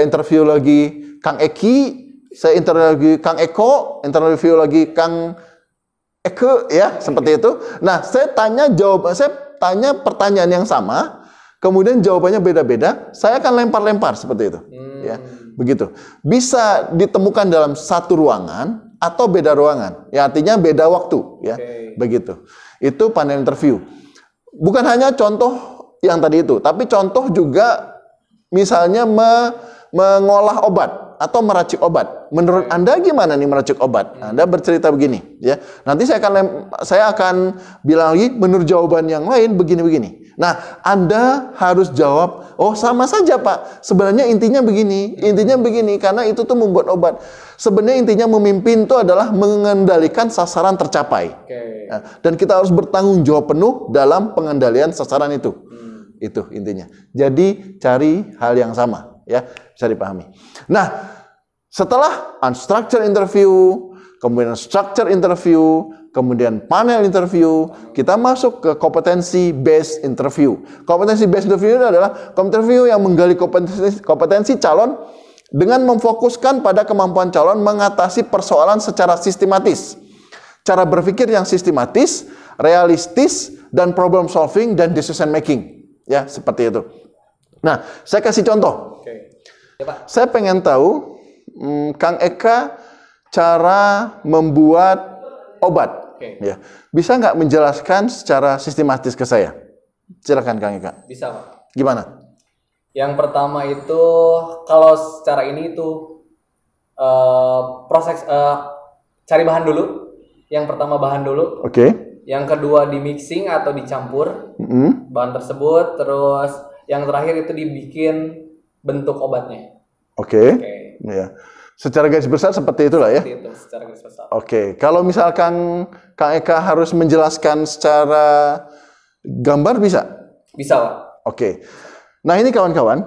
interview lagi Kang Eki, saya interview lagi Kang Eko, interview lagi Kang Eke, ya, seperti itu. Nah, saya tanya pertanyaan yang sama, kemudian jawabannya beda-beda, saya akan lempar-lempar seperti itu, ya, begitu. Bisa ditemukan dalam satu ruangan atau beda ruangan, ya, artinya beda waktu, ya, begitu. Itu panel interview. Bukan hanya contoh yang tadi itu, tapi contoh juga misalnya mengolah obat atau meracik obat. Menurut Anda gimana nih meracik obat? Anda bercerita begini, ya. Nanti saya akan bilang lagi menurut jawaban yang lain begini-begini. Nah, Anda harus jawab, oh sama saja Pak, sebenarnya intinya begini, karena itu tuh membuat obat. Sebenarnya intinya memimpin itu adalah mengendalikan sasaran tercapai. Nah, dan kita harus bertanggung jawab penuh dalam pengendalian sasaran itu. Itu intinya. Jadi cari hal yang sama, ya, bisa dipahami. Nah, setelah unstructured interview, kemudian structured interview, kemudian panel interview, kita masuk ke competency based interview. Competency based interview adalah interview yang menggali kompetensi calon dengan memfokuskan pada kemampuan calon mengatasi persoalan secara sistematis. Cara berpikir yang sistematis, realistis, dan problem solving dan decision making. Ya, seperti itu. Nah, saya kasih contoh. Ya, Pak. Saya pengen tahu, Kang Eka, cara membuat obat. Ya. Bisa nggak menjelaskan secara sistematis ke saya? Silakan Kang Eka. Bisa, Pak. Gimana? Yang pertama itu, kalau secara ini itu proses cari bahan dulu. Yang pertama bahan dulu. Oke. Yang kedua di mixing atau dicampur bahan tersebut. Terus yang terakhir itu dibikin bentuk obatnya. Oke. Ya. Secara garis besar seperti itulah ya. Seperti itu, secara garis besar. Oke. Kalau misalkan Kang Eka harus menjelaskan secara gambar bisa? Bisa, Pak. Oke. Nah, ini kawan-kawan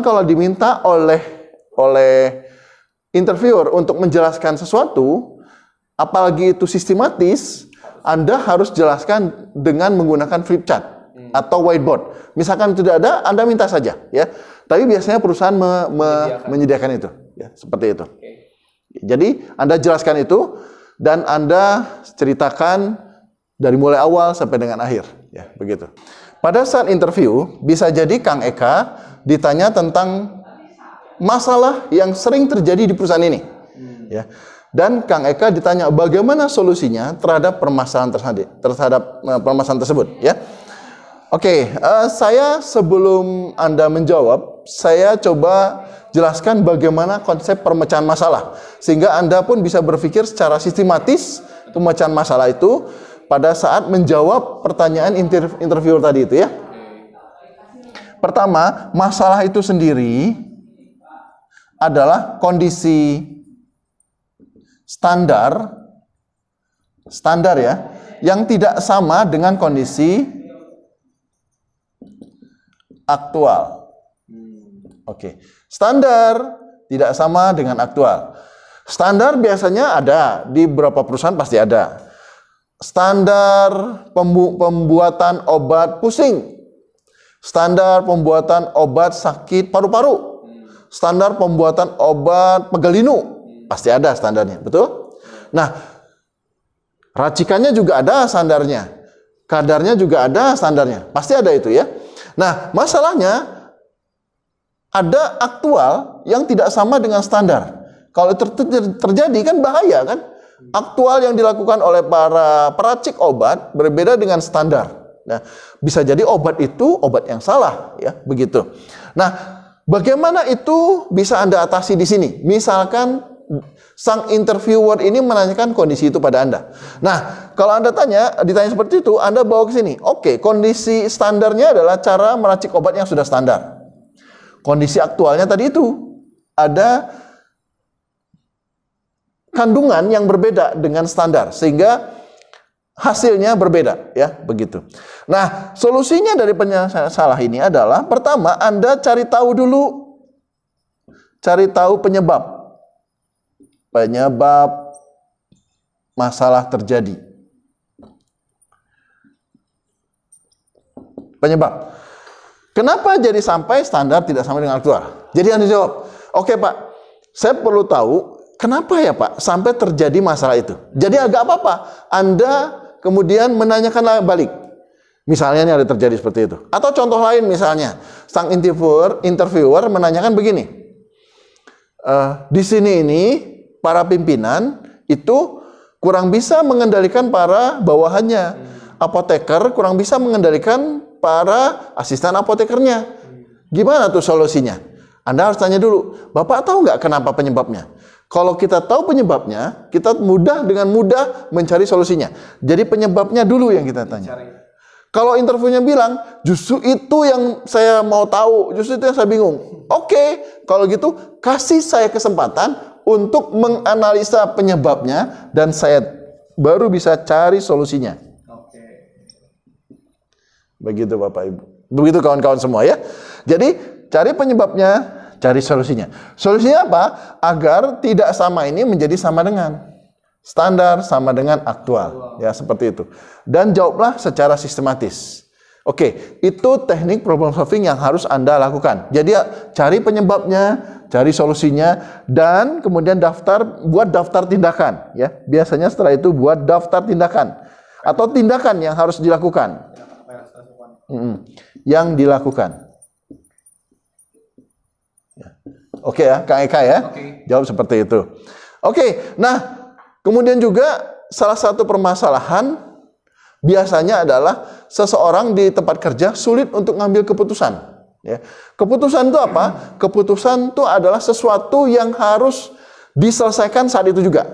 kalau diminta oleh interviewer untuk menjelaskan sesuatu, apalagi itu sistematis, Anda harus jelaskan dengan menggunakan flip chart atau whiteboard. Misalkan tidak ada, Anda minta saja, ya. Tapi biasanya perusahaan menyediakan itu, ya, seperti itu. Jadi Anda jelaskan itu dan Anda ceritakan dari mulai awal sampai dengan akhir, ya, begitu. Pada saat interview, bisa jadi Kang Eka ditanya tentang masalah yang sering terjadi di perusahaan ini. Ya. Dan Kang Eka ditanya bagaimana solusinya terhadap permasalahan tersebut. Ya. Oke, saya sebelum Anda menjawab, saya coba jelaskan bagaimana konsep pemecahan masalah. Sehingga Anda pun bisa berpikir secara sistematis pemecahan masalah itu pada saat menjawab pertanyaan interviewer tadi itu ya. Pertama, masalah itu sendiri adalah kondisi standar ya, yang tidak sama dengan kondisi aktual. Oke. Standar tidak sama dengan aktual. Standar biasanya ada di beberapa perusahaan, pasti ada. Standar pembuatan obat pusing, standar pembuatan obat sakit paru-paru, standar pembuatan obat pegelinu, pasti ada standarnya, betul? Nah, racikannya juga ada standarnya, kadarnya juga ada standarnya, pasti ada itu ya. Nah, masalahnya ada aktual yang tidak sama dengan standar. Kalau terjadi kan bahaya kan? Aktual yang dilakukan oleh para peracik obat berbeda dengan standar. Nah, bisa jadi obat itu obat yang salah, ya, begitu. Nah, bagaimana itu bisa Anda atasi di sini? Misalkan sang interviewer ini menanyakan kondisi itu pada Anda. Nah, kalau Anda ditanya seperti itu, Anda bawa ke sini. Oke, kondisi standarnya adalah cara meracik obat yang sudah standar. Kondisi aktualnya tadi itu ada kandungan yang berbeda dengan standar sehingga hasilnya berbeda, ya, begitu. Nah, solusinya dari masalah ini adalah pertama Anda cari tahu penyebab masalah terjadi. Penyebab. Kenapa jadi sampai standar tidak sama dengan aktual? Jadi Anda jawab, oke Pak, saya perlu tahu kenapa ya Pak sampai terjadi masalah itu. Jadi agak apa-apa Anda kemudian menanyakan balik. Misalnya ini ada terjadi seperti itu. Atau contoh lain misalnya, sang interviewer menanyakan begini. Di sini ini para pimpinan itu kurang bisa mengendalikan para bawahannya. Apoteker kurang bisa mengendalikan para asisten apotekernya. Gimana tuh solusinya? Anda harus tanya dulu, Bapak tahu nggak kenapa penyebabnya? Kalau kita tahu penyebabnya, kita dengan mudah mencari solusinya. Jadi penyebabnya dulu yang kita tanya. Kalau interviewnya bilang, justru itu yang saya mau tahu, justru itu yang saya bingung. Oke, kalau gitu kasih saya kesempatan untuk menganalisa penyebabnya dan saya baru bisa cari solusinya. Oke. Begitu Bapak Ibu. Begitu kawan-kawan semua ya. Jadi cari penyebabnya, cari solusinya. Solusinya apa? Agar tidak sama ini menjadi sama dengan. Standar sama dengan aktual, ya seperti itu. Dan jawablah secara sistematis. Oke, itu teknik problem solving yang harus Anda lakukan. Jadi cari penyebabnya, cari solusinya, dan kemudian buat daftar tindakan. Ya, biasanya setelah itu buat daftar tindakan atau tindakan yang harus dilakukan. Yang dilakukan. Oke ya, Kang Eka ya. Jawab seperti itu. Oke, nah. Kemudian juga salah satu permasalahan biasanya adalah seseorang di tempat kerja sulit untuk ngambil keputusan. Ya. Keputusan itu apa? Keputusan itu adalah sesuatu yang harus diselesaikan saat itu juga.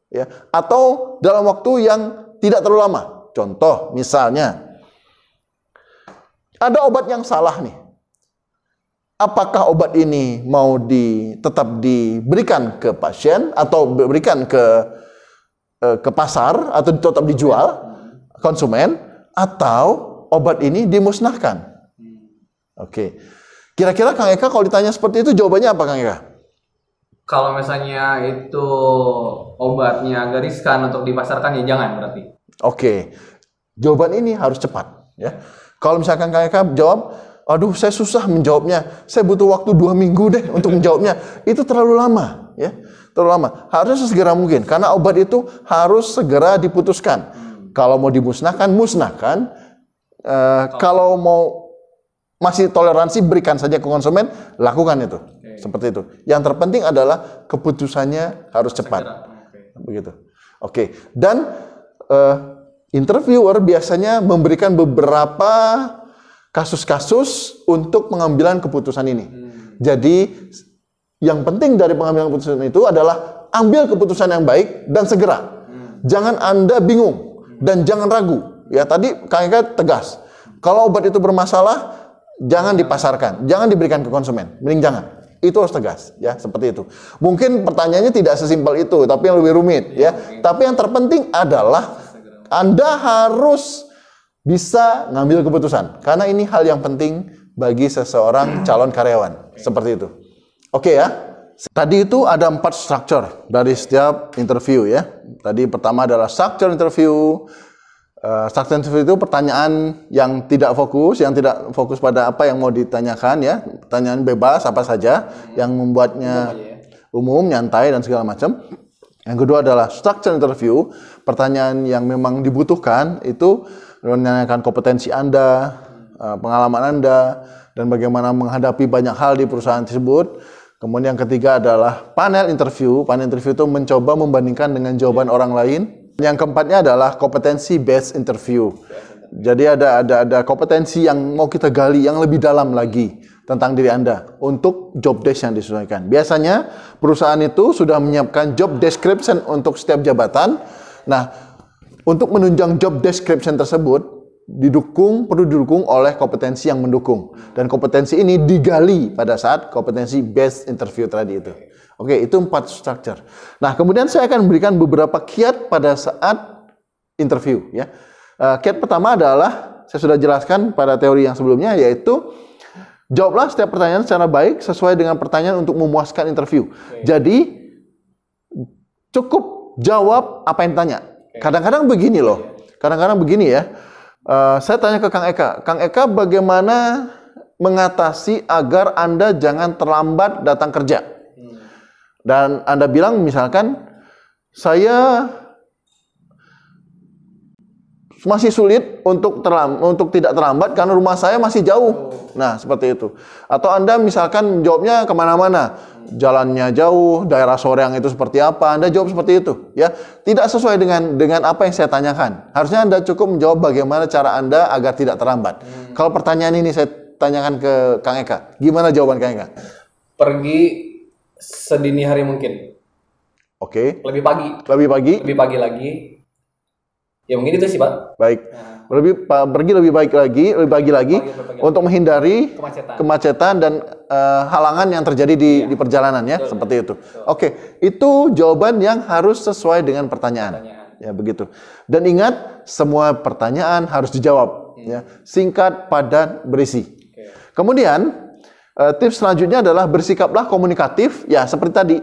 Ya. Atau dalam waktu yang tidak terlalu lama. Contoh misalnya, ada obat yang salah nih. Apakah obat ini mau tetap diberikan ke pasien atau diberikan ke pasar atau tetap dijual konsumen atau obat ini dimusnahkan. Oke. Kira-kira Kang Eka kalau ditanya seperti itu jawabannya apa Kang Eka? Kalau misalnya itu obatnya agak riskan untuk dipasarkan ya jangan berarti. Oke. Jawaban ini harus cepat ya. Kalau misalkan Kang Eka jawab, aduh saya susah menjawabnya. Saya butuh waktu 2 minggu deh untuk menjawabnya. Itu terlalu lama ya. Terlalu lama. Harusnya sesegera mungkin karena obat itu harus segera diputuskan. Kalau mau dimusnahkan, musnahkan. Kalau mau masih toleransi, berikan saja ke konsumen, lakukan itu. Seperti itu. Yang terpenting adalah keputusannya harus cepat. Begitu. Oke. Dan interviewer biasanya memberikan beberapa kasus-kasus untuk pengambilan keputusan ini. Jadi yang penting dari pengambilan keputusan itu adalah ambil keputusan yang baik dan segera. Jangan Anda bingung dan jangan ragu. Ya tadi Kang Eka tegas. Kalau obat itu bermasalah, jangan dipasarkan, jangan diberikan ke konsumen. Mending jangan. Itu harus tegas, ya seperti itu. Mungkin pertanyaannya tidak sesimpel itu, tapi yang lebih rumit, ya. Tapi yang terpenting adalah Anda harus bisa ngambil keputusan, karena ini hal yang penting bagi seseorang calon karyawan. Seperti itu. Oke ya. Tadi itu ada 4 structure dari setiap interview ya. Tadi pertama adalah structure interview. Structure interview itu pertanyaan yang tidak fokus pada apa yang mau ditanyakan ya. Pertanyaan bebas apa saja yang membuatnya umum, nyantai dan segala macam. Yang kedua adalah structure interview, pertanyaan yang memang dibutuhkan itu menanyakan kompetensi Anda, pengalaman Anda, dan bagaimana menghadapi banyak hal di perusahaan tersebut. Kemudian yang ketiga adalah panel interview. Panel interview itu mencoba membandingkan dengan jawaban orang lain. Yang keempatnya adalah kompetensi based interview. Jadi ada kompetensi yang mau kita gali yang lebih dalam lagi tentang diri Anda untuk job desk yang disesuaikan. Biasanya perusahaan itu sudah menyiapkan job description untuk setiap jabatan. Nah, untuk menunjang job description tersebut perlu didukung oleh kompetensi yang mendukung, dan kompetensi ini digali pada saat kompetensi based interview tadi itu. Oke, itu 4 structure. Nah, kemudian saya akan memberikan beberapa kiat pada saat interview ya. Kiat pertama adalah saya sudah jelaskan pada teori yang sebelumnya, yaitu jawablah setiap pertanyaan secara baik sesuai dengan pertanyaan untuk memuaskan interview. Jadi cukup jawab apa yang ditanya. Kadang-kadang begini loh. Kadang-kadang begini ya. Saya tanya ke Kang Eka. Kang Eka, bagaimana mengatasi agar Anda jangan terlambat datang kerja? Dan Anda bilang misalkan, saya masih sulit untuk tidak terlambat karena rumah saya masih jauh. Nah, seperti itu. Atau Anda misalkan jawabnya kemana-mana, jalannya jauh, daerah Soreang itu seperti apa, Anda jawab seperti itu, ya. Tidak sesuai dengan apa yang saya tanyakan. Harusnya Anda cukup menjawab bagaimana cara Anda agar tidak terlambat. Kalau pertanyaan ini saya tanyakan ke Kang Eka, gimana jawaban Kang Eka? Pergi sedini hari mungkin. Oke. Lebih pagi. Lebih pagi. Lebih pagi lagi. Ya mungkin itu sih, Pak. Baik. Nah. pergi lebih baik lagi, untuk menghindari kemacetan dan halangan yang terjadi di perjalanan ya, seperti itu. Oke, itu jawaban yang harus sesuai dengan pertanyaan. Ya, begitu. Dan ingat, semua pertanyaan harus dijawab ya, singkat, padat, berisi. Kemudian tips selanjutnya adalah bersikaplah komunikatif ya, seperti tadi.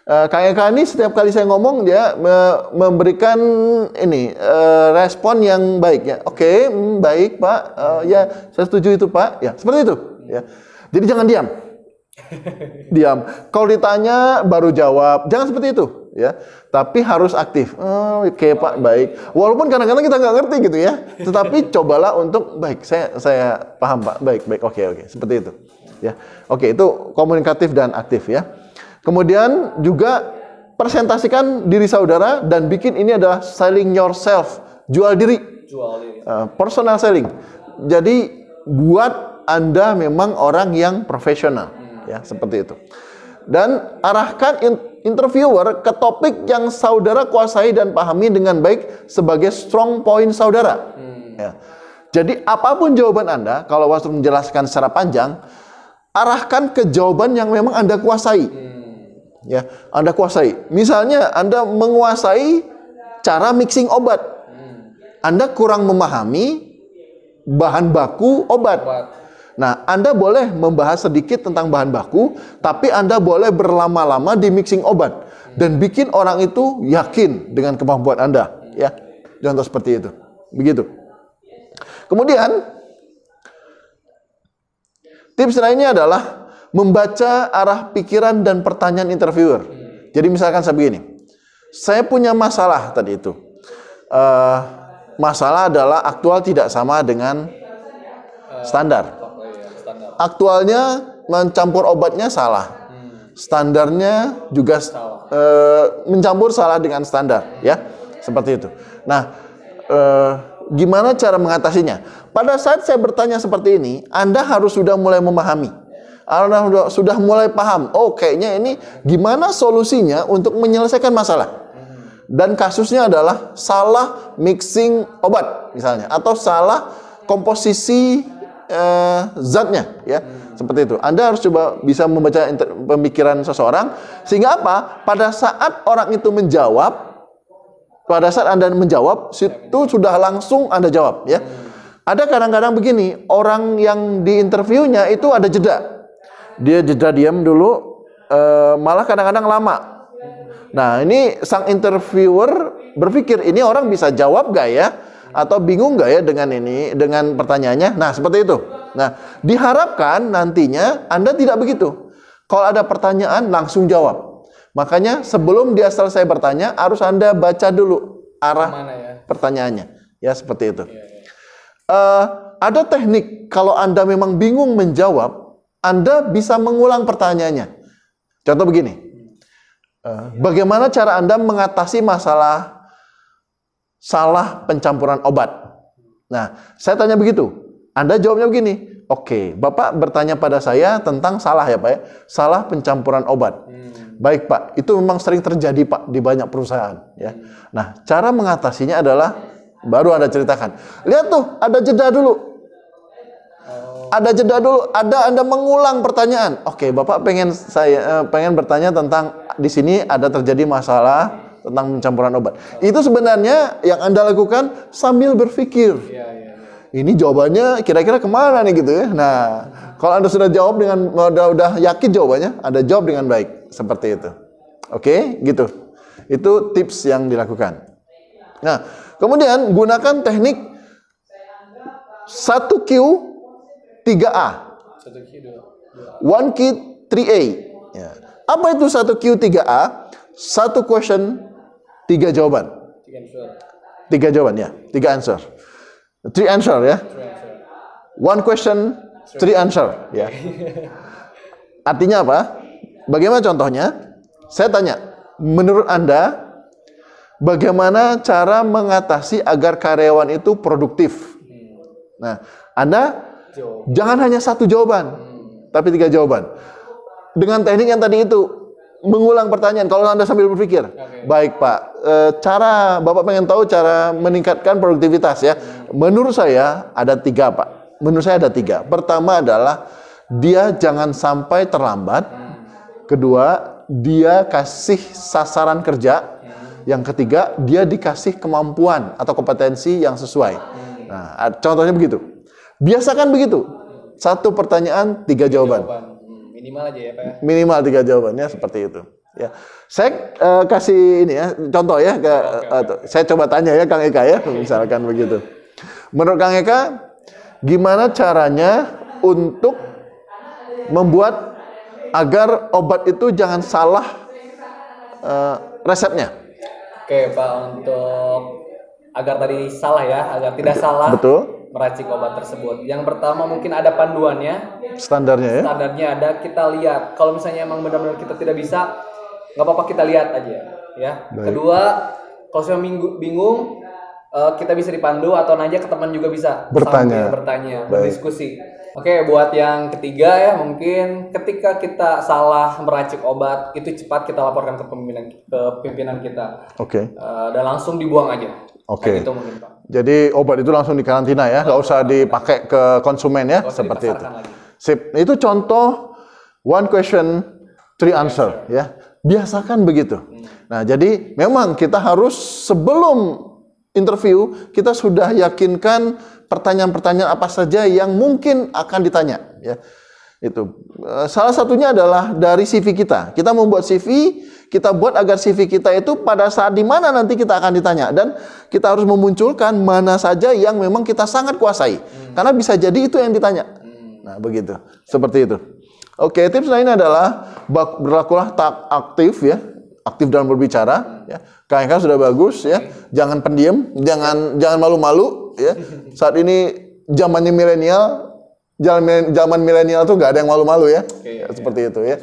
Kak ini setiap kali saya ngomong dia memberikan respon yang baik ya. Oke, baik Pak, ya saya setuju itu Pak, ya seperti itu ya. Jadi jangan diam. Kalau ditanya baru jawab, jangan seperti itu ya. Tapi harus aktif. Oke Pak, baik. Walaupun kadang-kadang kita nggak ngerti gitu ya, tetapi cobalah untuk baik. Saya paham Pak, baik, oke, seperti itu ya. Oke, itu komunikatif dan aktif ya. Kemudian juga presentasikan diri saudara dan bikin ini adalah selling yourself, jual diri. Personal selling. Jadi buat Anda memang orang yang profesional, ya seperti itu. Dan arahkan interviewer ke topik yang saudara kuasai dan pahami dengan baik sebagai strong point saudara. Ya. Jadi apapun jawaban Anda, kalau waktu menjelaskan secara panjang, arahkan ke jawaban yang memang Anda kuasai. Ya, Anda kuasai. Misalnya Anda menguasai cara mixing obat. Anda kurang memahami bahan baku obat. Nah, Anda boleh membahas sedikit tentang bahan baku, tapi Anda boleh berlama-lama di mixing obat dan bikin orang itu yakin dengan kemampuan Anda, ya. Contoh seperti itu. Begitu. Kemudian tips lainnya adalah membaca arah pikiran dan pertanyaan interviewer. Jadi misalkan saya begini, saya punya masalah tadi itu. Masalah adalah aktual tidak sama dengan standar. Aktualnya mencampur obatnya salah. Standarnya juga mencampur salah dengan standar, ya. Seperti itu. Nah, gimana cara mengatasinya? Pada saat saya bertanya seperti ini, Anda harus sudah mulai memahami. Anda sudah mulai paham, oh kayaknya ini gimana solusinya untuk menyelesaikan masalah. Dan kasusnya adalah salah mixing obat misalnya, atau salah komposisi zatnya ya, seperti itu. Anda harus coba bisa membaca pemikiran seseorang, sehingga apa? Pada saat orang itu menjawab, pada saat Anda menjawab, itu sudah langsung Anda jawab ya. Ada kadang-kadang begini, orang yang diinterviewnya itu ada jeda. Dia jeda diam dulu, malah kadang-kadang lama. Nah, ini sang interviewer berpikir, ini orang bisa jawab gak ya? Atau bingung gak ya dengan pertanyaannya? Nah, seperti itu. Nah, diharapkan nantinya Anda tidak begitu. Kalau ada pertanyaan, langsung jawab. Makanya sebelum dia selesai bertanya, harus Anda baca dulu arah pertanyaannya. Ya, seperti itu. Ada teknik, kalau Anda memang bingung menjawab, Anda bisa mengulang pertanyaannya. Contoh begini, bagaimana cara Anda mengatasi masalah salah pencampuran obat? Nah, saya tanya begitu, Anda jawabnya begini, oke, Bapak bertanya pada saya tentang salah ya Pak ya, salah pencampuran obat. Baik Pak, itu memang sering terjadi Pak di banyak perusahaan. Ya. Nah, cara mengatasinya adalah, baru Anda ceritakan. Lihat tuh, ada jeda dulu. Ada jeda dulu, Anda mengulang pertanyaan. Oke, Bapak pengen bertanya tentang di sini ada terjadi masalah tentang pencampuran obat. Itu sebenarnya yang Anda lakukan sambil berpikir. Ini jawabannya kira-kira kemana nih gitu ya. Nah, kalau Anda sudah jawab dengan udah yakin jawabannya, Anda jawab dengan baik seperti itu. Oke, gitu. Itu tips yang dilakukan. Nah, kemudian gunakan teknik 1Q 3A. 1Q 3A. Ya. Apa itu 1Q 3A? 1 question, 3 jawaban. 3 jawaban ya, 3 answer. 3 answer ya. 1 question, 3 answer ya. Artinya apa? Bagaimana contohnya? Saya tanya, menurut Anda bagaimana cara mengatasi agar karyawan itu produktif? Nah, Anda jangan hanya 1 jawaban, tapi 3 jawaban. Dengan teknik yang tadi itu, mengulang pertanyaan kalau Anda sambil berpikir. Baik Pak, cara Bapak pengen tahu cara meningkatkan produktivitas ya. Menurut saya ada 3 Pak. Menurut saya ada 3. Pertama adalah dia jangan sampai terlambat. Kedua, dia kasih sasaran kerja. Yang ketiga, dia dikasih kemampuan atau kompetensi yang sesuai. Nah, contohnya begitu. Biasakan begitu. 1 pertanyaan, 3 jawaban. Minimal aja ya Pak ya. Minimal 3 jawabannya seperti itu. Ya, saya kasih ini ya contoh ya. Saya coba tanya ya Kang Eka ya, misalkan begitu. Menurut Kang Eka, gimana caranya untuk membuat agar obat itu jangan salah resepnya? Oke Pak, untuk agar tadi salah ya, agar tidak salah. Betul. Meracik obat tersebut. Yang pertama mungkin ada panduannya. Standarnya ya. Standarnya ada, kita lihat. Kalau misalnya emang benar-benar kita tidak bisa, nggak apa-apa kita lihat aja, ya. Baik. Kedua, kalau misalnya bingung, kita bisa dipandu atau nanya ke teman juga bisa. Bertanya. Sambil bertanya, berdiskusi. Oke, buat yang ketiga ya, mungkin ketika kita salah meracik obat, itu cepat kita laporkan ke pimpinan kita. Oke. Dan langsung dibuang aja. Oke. Kayak gitu mungkin Pak. Jadi obat itu langsung dikarantina ya, nggak usah dipakai ke konsumen ya, seperti itu. Sip. Itu contoh 1 question 3 answer ya. Biasakan begitu. Nah, jadi memang kita harus sebelum interview kita sudah yakinkan pertanyaan-pertanyaan apa saja yang mungkin akan ditanya ya. Itu salah satunya adalah dari CV kita. Kita membuat CV, kita buat agar CV kita itu pada saat di mana nanti kita akan ditanya, dan kita harus memunculkan mana saja yang memang kita sangat kuasai. Karena bisa jadi itu yang ditanya. Nah, begitu. Seperti itu. Oke, tips lain adalah berlakulah tak aktif ya. Aktif dalam berbicara ya. Kayaknya sudah bagus ya. Jangan pendiam, jangan malu-malu ya. Saat ini zamannya milenial. Zaman milenial tuh nggak ada yang malu-malu ya. Seperti itu ya.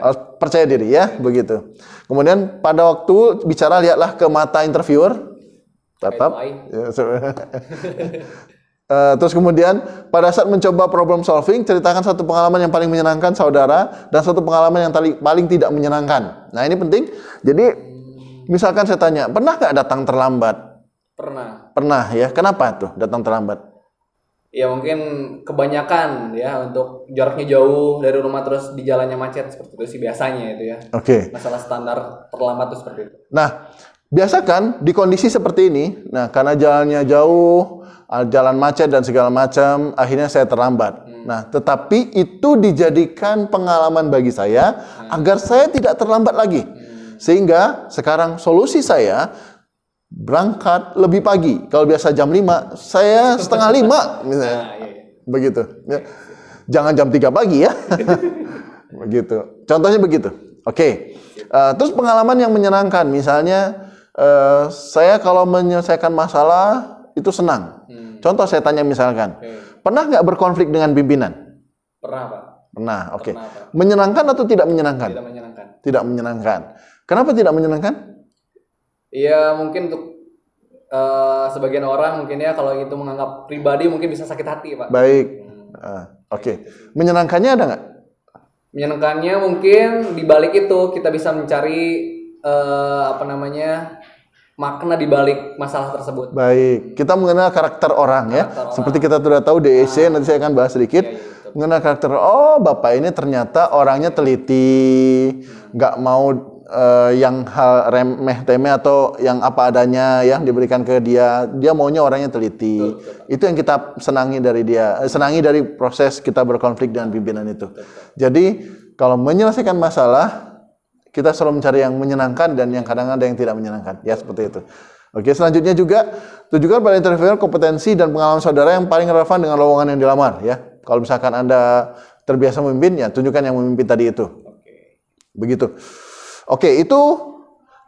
Harus percaya diri ya, begitu. Kemudian pada waktu bicara lihatlah ke mata interviewer, tatap. Ya, terus kemudian pada saat mencoba problem solving, ceritakan satu pengalaman yang paling menyenangkan saudara dan satu pengalaman yang paling tidak menyenangkan. Nah, ini penting. Jadi misalkan saya tanya, pernah nggak datang terlambat? Pernah. Pernah ya. Kenapa tuh datang terlambat? Ya mungkin kebanyakan ya, untuk jaraknya jauh dari rumah terus di jalannya macet, seperti itu sih biasanya itu ya. Oke. Masalah standar terlambat tuh seperti itu. Nah, biasakan di kondisi seperti ini, nah karena jalannya jauh, jalan macet dan segala macam, akhirnya saya terlambat. Nah, tetapi itu dijadikan pengalaman bagi saya agar saya tidak terlambat lagi. Sehingga sekarang solusi saya berangkat lebih pagi. Kalau biasa jam 5, saya setengah 5 misalnya. Begitu. Ya. Jangan jam 3 pagi ya. Begitu. Contohnya begitu. Oke. Terus pengalaman yang menyenangkan, misalnya saya kalau menyelesaikan masalah itu senang. Contoh saya tanya misalkan, pernah nggak berkonflik dengan pimpinan? Pernah Pak. Pernah. Oke. Menyenangkan atau tidak menyenangkan? Tidak menyenangkan. Tidak menyenangkan. Kenapa tidak menyenangkan? Iya, mungkin untuk sebagian orang mungkin ya, kalau itu menganggap pribadi mungkin bisa sakit hati Pak. Baik. Oke. Menyenangkannya ada nggak? Menyenangkannya mungkin di balik itu kita bisa mencari makna di balik masalah tersebut. Baik. Kita mengenal karakter orang ya. Seperti kita sudah tahu DEC, nanti saya akan bahas sedikit. Mengenal karakter. Oh, Bapak ini ternyata orangnya teliti, nggak mau yang hal remeh temeh atau yang apa adanya yang diberikan ke dia. Dia maunya orangnya teliti. Betul. Itu yang kita senangi dari dia, senangi dari proses kita berkonflik dengan pimpinan itu. Jadi kalau menyelesaikan masalah, kita selalu mencari yang menyenangkan dan yang kadang ada yang tidak menyenangkan. Ya, seperti itu. Oke, selanjutnya juga tunjukkan pada interviewer kompetensi dan pengalaman saudara yang paling relevan dengan lowongan yang dilamar ya. Kalau misalkan Anda terbiasa memimpin, ya tunjukkan yang memimpin tadi itu. Begitu. Oke, itu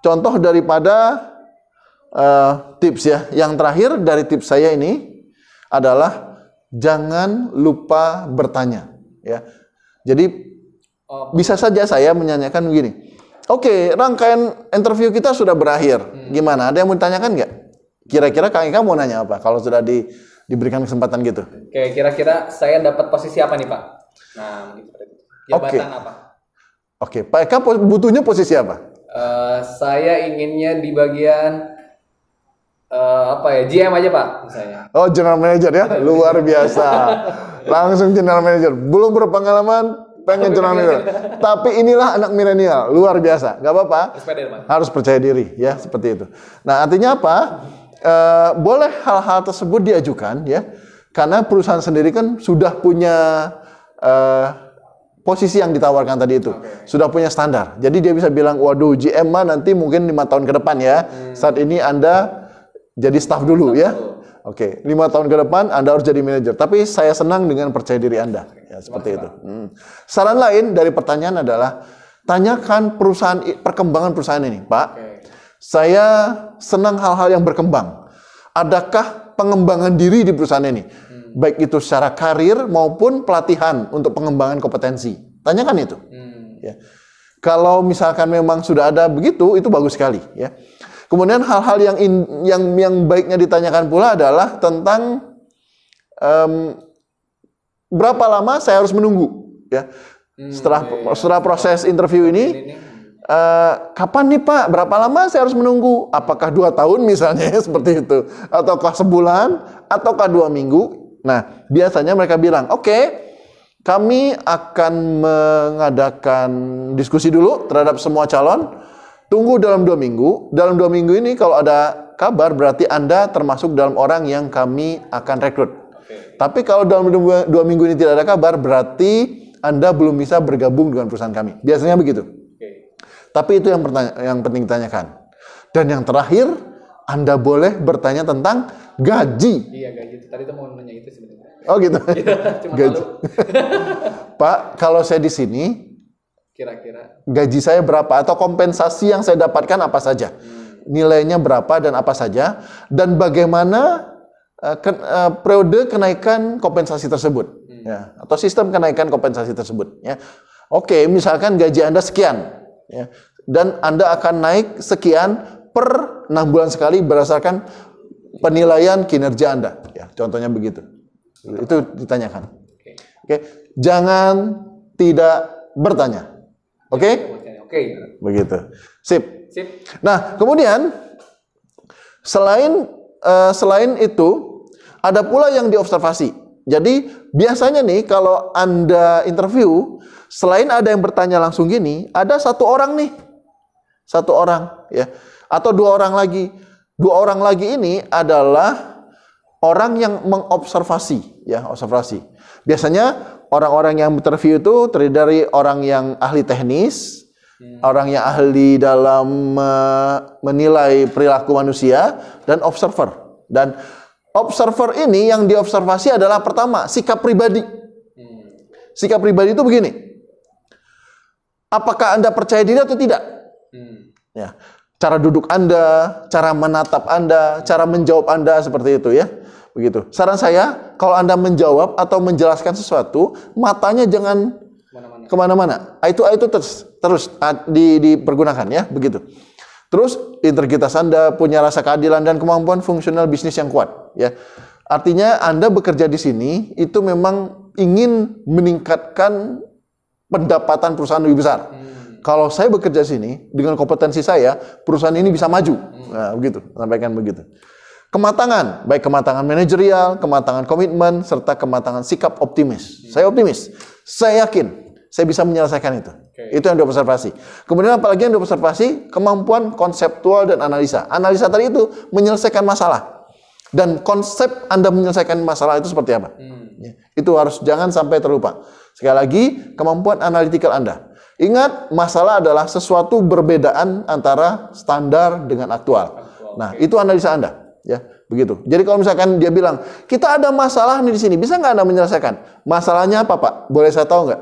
contoh daripada tips ya. Yang terakhir dari tips saya ini adalah jangan lupa bertanya ya. Jadi bisa saja saya menanyakan begini. Oke, rangkaian interview kita sudah berakhir. Gimana? Ada yang mau ditanyakan nggak? Kira-kira Kang Ika mau nanya apa kalau sudah diberikan kesempatan gitu? Oke, kira-kira saya dapat posisi apa nih Pak? Nah, mungkin seperti itu. Jabatan apa? Oke, Pak Eka butuhnya posisi apa? Saya inginnya di bagian GM aja Pak, misalnya. Oh, General Manager ya, luar biasa. Langsung General Manager, belum berpengalaman, pengen General Manager. Tapi inilah anak milenial, luar biasa. Gak apa-apa, harus percaya diri ya, seperti itu. Nah, artinya apa? Boleh hal-hal tersebut diajukan ya, karena perusahaan sendiri kan sudah punya posisi yang ditawarkan tadi itu, sudah punya standar. Jadi dia bisa bilang, waduh GM mah nanti mungkin 5 tahun ke depan ya. Saat ini Anda jadi staff dulu ya. Oke, 5 tahun ke depan Anda harus jadi manajer. Tapi saya senang dengan percaya diri Anda. Ya, seperti itu. Saran lain dari pertanyaan adalah, tanyakan perkembangan perusahaan ini, Pak. Saya senang hal-hal yang berkembang. Adakah pengembangan diri di perusahaan ini? Baik itu secara karir maupun pelatihan untuk pengembangan kompetensi. Tanyakan itu. Ya. Kalau misalkan memang sudah ada begitu, itu bagus sekali. Ya. Kemudian hal-hal yang baiknya ditanyakan pula adalah tentang berapa lama saya harus menunggu. Ya. Setelah proses interview ini, kapan nih Pak? Berapa lama saya harus menunggu? Apakah 2 tahun misalnya seperti itu? Ataukah sebulan? Ataukah 2 minggu? Nah, biasanya mereka bilang, oke, kami akan mengadakan diskusi dulu terhadap semua calon. Tunggu dalam 2 minggu. Dalam 2 minggu ini kalau ada kabar, berarti Anda termasuk dalam orang yang kami akan rekrut. Tapi kalau dalam 2 minggu ini tidak ada kabar, berarti Anda belum bisa bergabung dengan perusahaan kami. Biasanya begitu. Tapi itu yang penting ditanyakan. Dan yang terakhir, Anda boleh bertanya tentang gaji. Iya, gaji. Tadi tuh mau nanya itu sebenarnya. Oh gitu. Cuma gaji. Pak, kalau saya di sini, kira-kira gaji saya berapa atau kompensasi yang saya dapatkan apa saja? Nilainya berapa dan apa saja? Dan bagaimana periode kenaikan kompensasi tersebut? Ya, atau sistem kenaikan kompensasi tersebut? Ya. Oke, misalkan gaji Anda sekian, ya, dan Anda akan naik sekian per 6 bulan sekali berdasarkan penilaian kinerja Anda. Ya, contohnya begitu. Itu ditanyakan. Oke. Jangan tidak bertanya. Oke? Begitu. Sip. Nah, kemudian selain itu ada pula yang diobservasi. Jadi biasanya nih kalau Anda interview, selain ada yang bertanya langsung gini, ada 1 orang nih. 1 orang ya. Atau 2 orang lagi. 2 orang lagi ini adalah orang yang mengobservasi, ya, observasi. Biasanya orang-orang yang interview itu terdiri dari orang yang ahli teknis, orang yang ahli dalam menilai perilaku manusia, dan observer. Dan observer ini yang diobservasi adalah pertama, sikap pribadi. Sikap pribadi itu begini. Apakah Anda percaya diri atau tidak? Ya. Cara duduk Anda, cara menatap Anda, cara menjawab Anda seperti itu ya. Begitu. Saran saya, kalau Anda menjawab atau menjelaskan sesuatu, matanya jangan kemana-mana. Itu terus dipergunakan ya, begitu. Terus integritas Anda, punya rasa keadilan dan kemampuan fungsional bisnis yang kuat ya. Artinya Anda bekerja di sini itu memang ingin meningkatkan pendapatan perusahaan lebih besar. Kalau saya bekerja sini dengan kompetensi saya, perusahaan ini bisa maju. Nah, begitu, sampaikan begitu. Kematangan, baik kematangan manajerial, kematangan komitmen, serta kematangan sikap optimis. Saya optimis, saya yakin saya bisa menyelesaikan itu. Itu yang diobservasi. Kemudian apalagi yang diobservasi, kemampuan konseptual dan analisa. Analisa tadi itu menyelesaikan masalah. Dan konsep Anda menyelesaikan masalah itu seperti apa? Itu harus jangan sampai terlupa. Sekali lagi, kemampuan analitikal Anda. Ingat, masalah adalah sesuatu perbedaan antara standar dengan aktual. Nah, itu analisa Anda, ya, begitu. Jadi kalau misalkan dia bilang, kita ada masalah nih di sini, bisa nggak Anda menyelesaikan? Masalahnya apa, Pak? Boleh saya tahu nggak?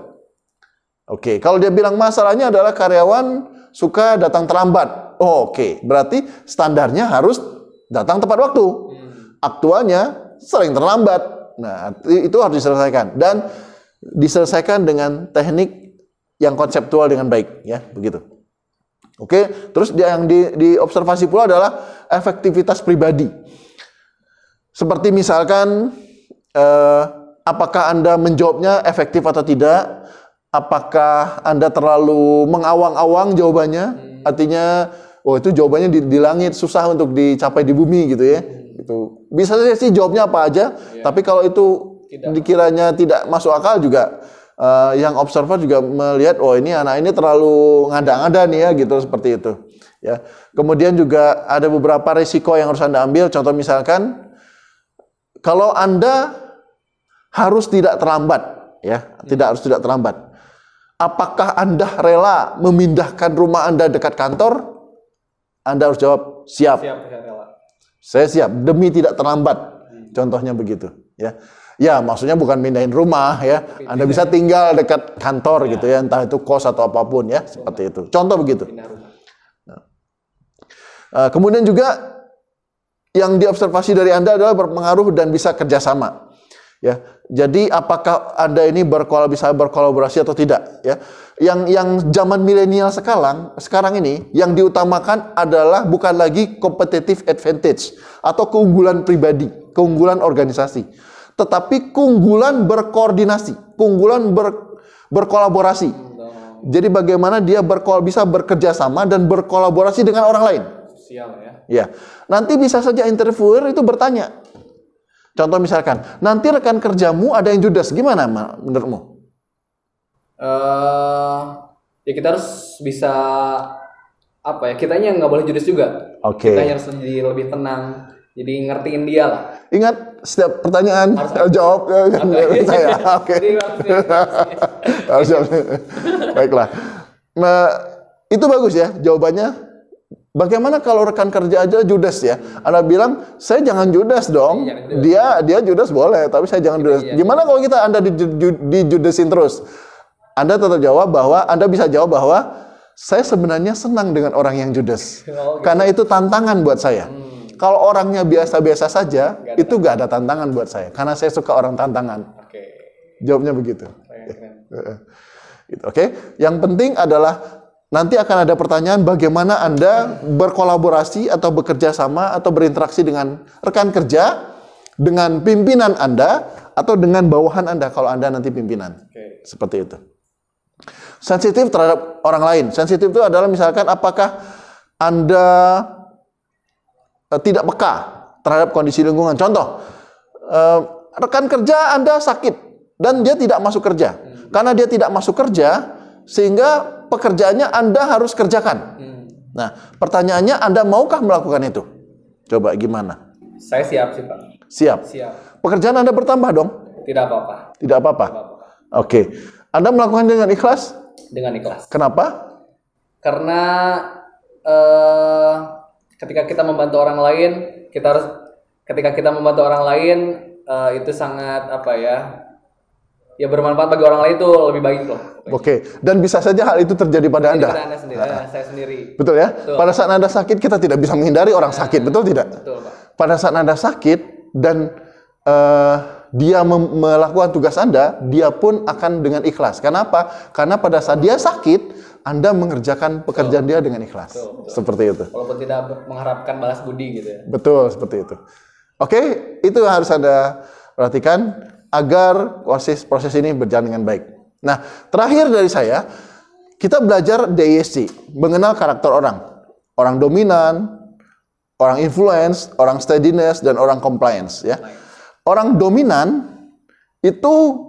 Oke, kalau dia bilang masalahnya adalah karyawan suka datang terlambat. Oh, oke, berarti standarnya harus datang tepat waktu. Aktualnya sering terlambat. Nah, itu harus diselesaikan dan diselesaikan dengan teknik yang konseptual dengan baik, ya, begitu. Oke, terus yang diobservasi pula adalah efektivitas pribadi. Seperti misalkan, apakah Anda menjawabnya efektif atau tidak? Apakah Anda terlalu mengawang-awang jawabannya? Artinya, oh itu jawabannya di langit, susah untuk dicapai di bumi gitu ya. Itu bisa saja sih jawabnya apa aja, tapi kalau itu dikiranya tidak masuk akal juga, yang observer juga melihat, oh ini anak ini terlalu ngada-ngada nih ya, gitu seperti itu. Ya. Kemudian juga ada beberapa risiko yang harus Anda ambil. Contoh misalkan, kalau Anda harus tidak terlambat, ya, tidak terlambat. Apakah Anda rela memindahkan rumah Anda dekat kantor? Anda harus jawab, siap. Saya siap, demi tidak terlambat. Contohnya begitu. Ya, ya maksudnya bukan mindahin rumah, ya. Anda bisa tinggal dekat kantor gitu ya, entah itu kos atau apapun ya, seperti itu. Contoh begitu. Kemudian juga yang diobservasi dari Anda adalah berpengaruh dan bisa kerjasama. Ya, jadi apakah Anda ini bisa berkolaborasi atau tidak? Ya, yang zaman milenial sekarang ini yang diutamakan adalah bukan lagi competitive advantage atau keunggulan pribadi, keunggulan organisasi, tetapi keunggulan berkoordinasi, keunggulan berkolaborasi. Jadi bagaimana dia bisa bekerja sama dan berkolaborasi dengan orang lain. Ya, nanti bisa saja interviewer itu bertanya. Contoh misalkan, nanti rekan kerjamu ada yang judes, gimana menurutmu? Ya kita harus bisa kitanya nggak boleh judes juga. Kita harus lebih tenang, jadi ngertiin dia lah. Ingat setiap pertanyaan harus jawab saya. Baiklah. Itu bagus ya jawabannya. Bagaimana kalau rekan kerja aja judes ya? Anda bilang, saya jangan judes dong. Dia judes boleh, tapi saya jangan judes. Gimana kalau Anda dijudesin terus? Anda tetap jawab bahwa, Anda bisa jawab bahwa, saya sebenarnya senang dengan orang yang judes. Karena itu tantangan buat saya. Kalau orangnya biasa-biasa saja, itu gak ada tantangan buat saya. Karena saya suka orang tantangan. Jawabnya begitu. Oke. Yang penting adalah, nanti akan ada pertanyaan bagaimana Anda berkolaborasi atau bekerja sama atau berinteraksi dengan rekan kerja, dengan pimpinan Anda, atau dengan bawahan Anda kalau Anda nanti pimpinan. Seperti itu. Sensitif terhadap orang lain. Sensitif itu adalah misalkan apakah Anda tidak peka terhadap kondisi lingkungan. Contoh, rekan kerja Anda sakit dan dia tidak masuk kerja. Karena dia tidak masuk kerja, sehingga pekerjaannya Anda harus kerjakan. Nah, pertanyaannya Anda maukah melakukan itu? Coba gimana? Saya siap sih, Pak. Siap. Pekerjaan Anda bertambah dong? Tidak apa-apa. Tidak apa-apa. Oke. Anda melakukan dengan ikhlas? Dengan ikhlas. Kenapa? Karena ketika kita membantu orang lain, itu sangat ya bermanfaat bagi orang lain itu lebih baik loh. Oke. Dan bisa saja hal itu terjadi pada Anda. Pada Anda sendiri, saya sendiri. Betul ya? Betul. Pada saat Anda sakit, kita tidak bisa menghindari orang sakit, betul tidak? Betul, Pak. Pada saat Anda sakit dan dia melakukan tugas Anda, dia pun akan dengan ikhlas. Kenapa? Karena pada saat dia sakit, Anda mengerjakan pekerjaan dia dengan ikhlas. Betul. Seperti itu. Walaupun tidak mengharapkan balas budi gitu ya. Betul, seperti itu. Oke, itu harus Anda perhatikan agar proses ini berjalan dengan baik. Nah, terakhir dari saya, kita belajar DISC, mengenal karakter orang. Orang dominan, orang influence, orang steadiness, dan orang compliance. Ya. Orang dominan itu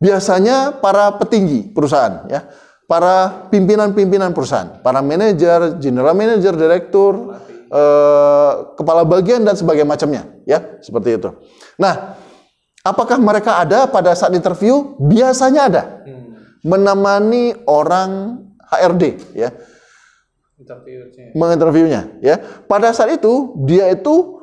biasanya para petinggi perusahaan, ya, para pimpinan-pimpinan perusahaan, para manajer, general manager, direktur, kepala bagian dan sebagainya macamnya, ya, seperti itu. Nah, apakah mereka ada pada saat interview? Biasanya ada. Menemani orang HRD, ya. Menginterviewnya, ya. Pada saat itu, dia itu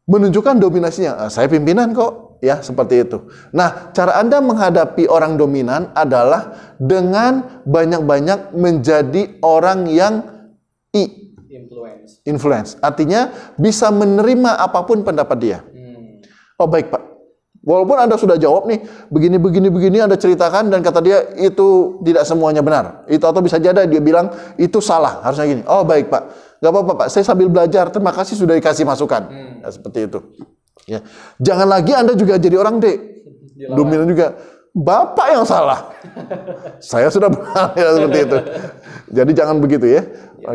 menunjukkan dominasinya. Saya pimpinan kok, ya, seperti itu. Nah, cara Anda menghadapi orang dominan adalah dengan banyak-banyak menjadi orang yang influence. Artinya bisa menerima apapun pendapat dia. Oh, baik, Pak. Walaupun Anda sudah jawab nih, begini Anda ceritakan dan kata dia itu tidak semuanya benar. Itu atau bisa jadi dia bilang itu salah, harusnya gini. Oh, baik, Pak. Gak apa-apa, Pak. Saya sambil belajar. Terima kasih sudah dikasih masukan. Ya, seperti itu. Ya. Jangan lagi Anda juga jadi orang D. Dominan juga. Bapak yang salah. Saya sudah benar ya, seperti itu. Jadi jangan begitu ya.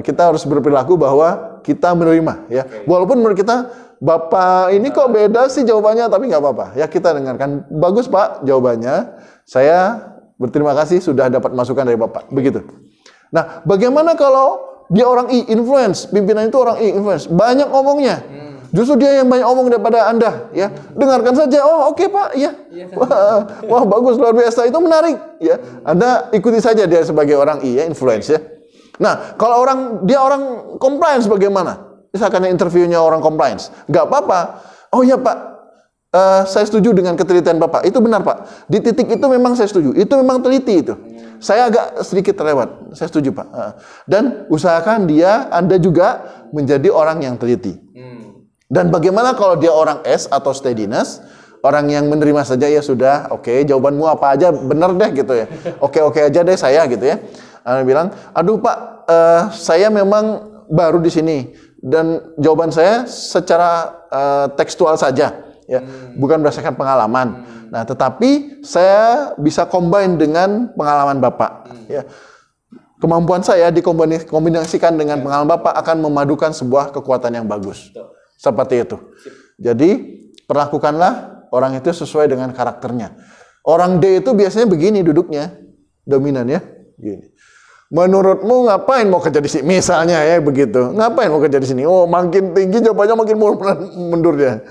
Kita harus berperilaku bahwa kita menerima ya. Walaupun menurut kita Bapak ini kok beda sih jawabannya, tapi nggak apa-apa. Ya kita dengarkan. Bagus Pak jawabannya. Saya berterima kasih sudah dapat masukan dari Bapak. Begitu. Nah, bagaimana kalau dia orang influence, pimpinan itu orang influence, banyak ngomongnya. Justru dia yang banyak omong daripada Anda, ya. Dengarkan saja. Oh, oke, Pak, ya. Wah, bagus, luar biasa. Itu menarik, ya. Anda ikuti saja dia sebagai orang ya, influence, ya. Nah, kalau dia orang compliance bagaimana? Misalkan interviewnya orang compliance, nggak apa-apa. Oh ya, Pak, saya setuju dengan ketelitian Bapak. Itu benar, Pak. Di titik itu memang saya setuju. Itu memang teliti itu. Saya agak sedikit terlewat. Saya setuju, Pak. Dan usahakan Anda juga menjadi orang yang teliti. Dan bagaimana kalau dia orang S atau steadiness, orang yang menerima saja ya sudah, oke, jawabanmu apa aja benar deh gitu ya. Oke aja deh saya gitu ya. Anda bilang, aduh Pak, saya memang baru di sini dan jawaban saya secara tekstual saja, ya, bukan berdasarkan pengalaman. Nah, tetapi saya bisa combine dengan pengalaman Bapak. Ya. Kemampuan saya dikombinasikan dengan pengalaman Bapak akan memadukan sebuah kekuatan yang bagus. Seperti itu. Jadi, perlakukanlah orang itu sesuai dengan karakternya. Orang D itu biasanya begini duduknya, dominan ya. Gini. Menurutmu ngapain mau kerja di sini? Misalnya ya begitu. Ngapain mau kerja di sini? Oh, makin tinggi jawabannya makin mundur dia.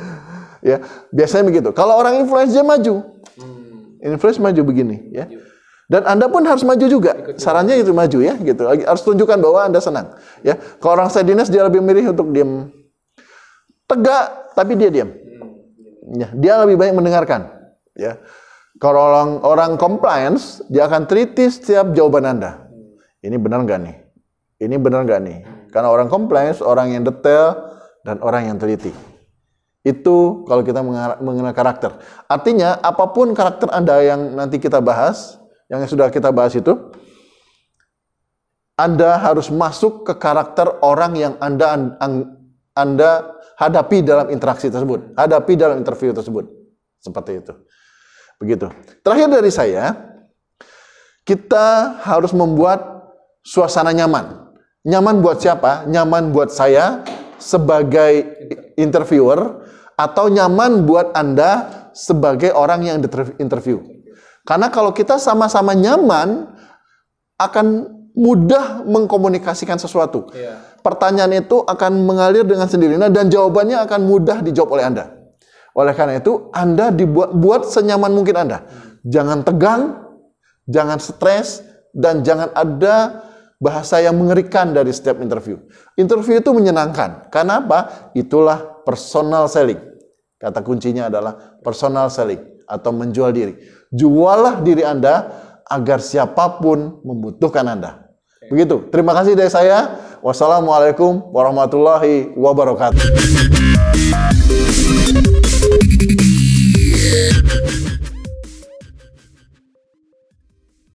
Ya, biasanya begitu. Kalau orang influence dia maju. Influence maju begini, ya. Dan Anda pun harus maju juga. Sarannya itu maju ya, gitu. Harus tunjukkan bahwa Anda senang, ya. Kalau orang steadiness dia lebih milih untuk diam. Tegak, tapi dia diam. Ya, dia lebih banyak mendengarkan. Ya. Kalau orang compliance, dia akan teliti setiap jawaban Anda. Ini benar nggak nih? Ini benar nggak nih? Karena orang compliance, orang yang detail, dan orang yang teliti. Itu kalau kita mengenal karakter. Artinya, apapun karakter Anda yang nanti kita bahas, yang sudah kita bahas itu, Anda harus masuk ke karakter orang yang Anda hadapi dalam interaksi tersebut, hadapi dalam interview tersebut. Seperti itu. Begitu. Terakhir dari saya, kita harus membuat suasana nyaman. Nyaman buat siapa? Nyaman buat saya sebagai interviewer atau nyaman buat Anda sebagai orang yang interview. Karena kalau kita sama-sama nyaman, akan mudah mengkomunikasikan sesuatu. Pertanyaan itu akan mengalir dengan sendirinya dan jawabannya akan mudah dijawab oleh Anda. Oleh karena itu, Anda buat senyaman mungkin Anda. Jangan tegang, jangan stres, dan jangan ada bahasa yang mengerikan dari setiap interview. Interview itu menyenangkan. Karena apa? Itulah personal selling. Kata kuncinya adalah personal selling atau menjual diri. Jualah diri Anda agar siapapun membutuhkan Anda. Begitu. Terima kasih dari saya. Wassalamualaikum warahmatullahi wabarakatuh.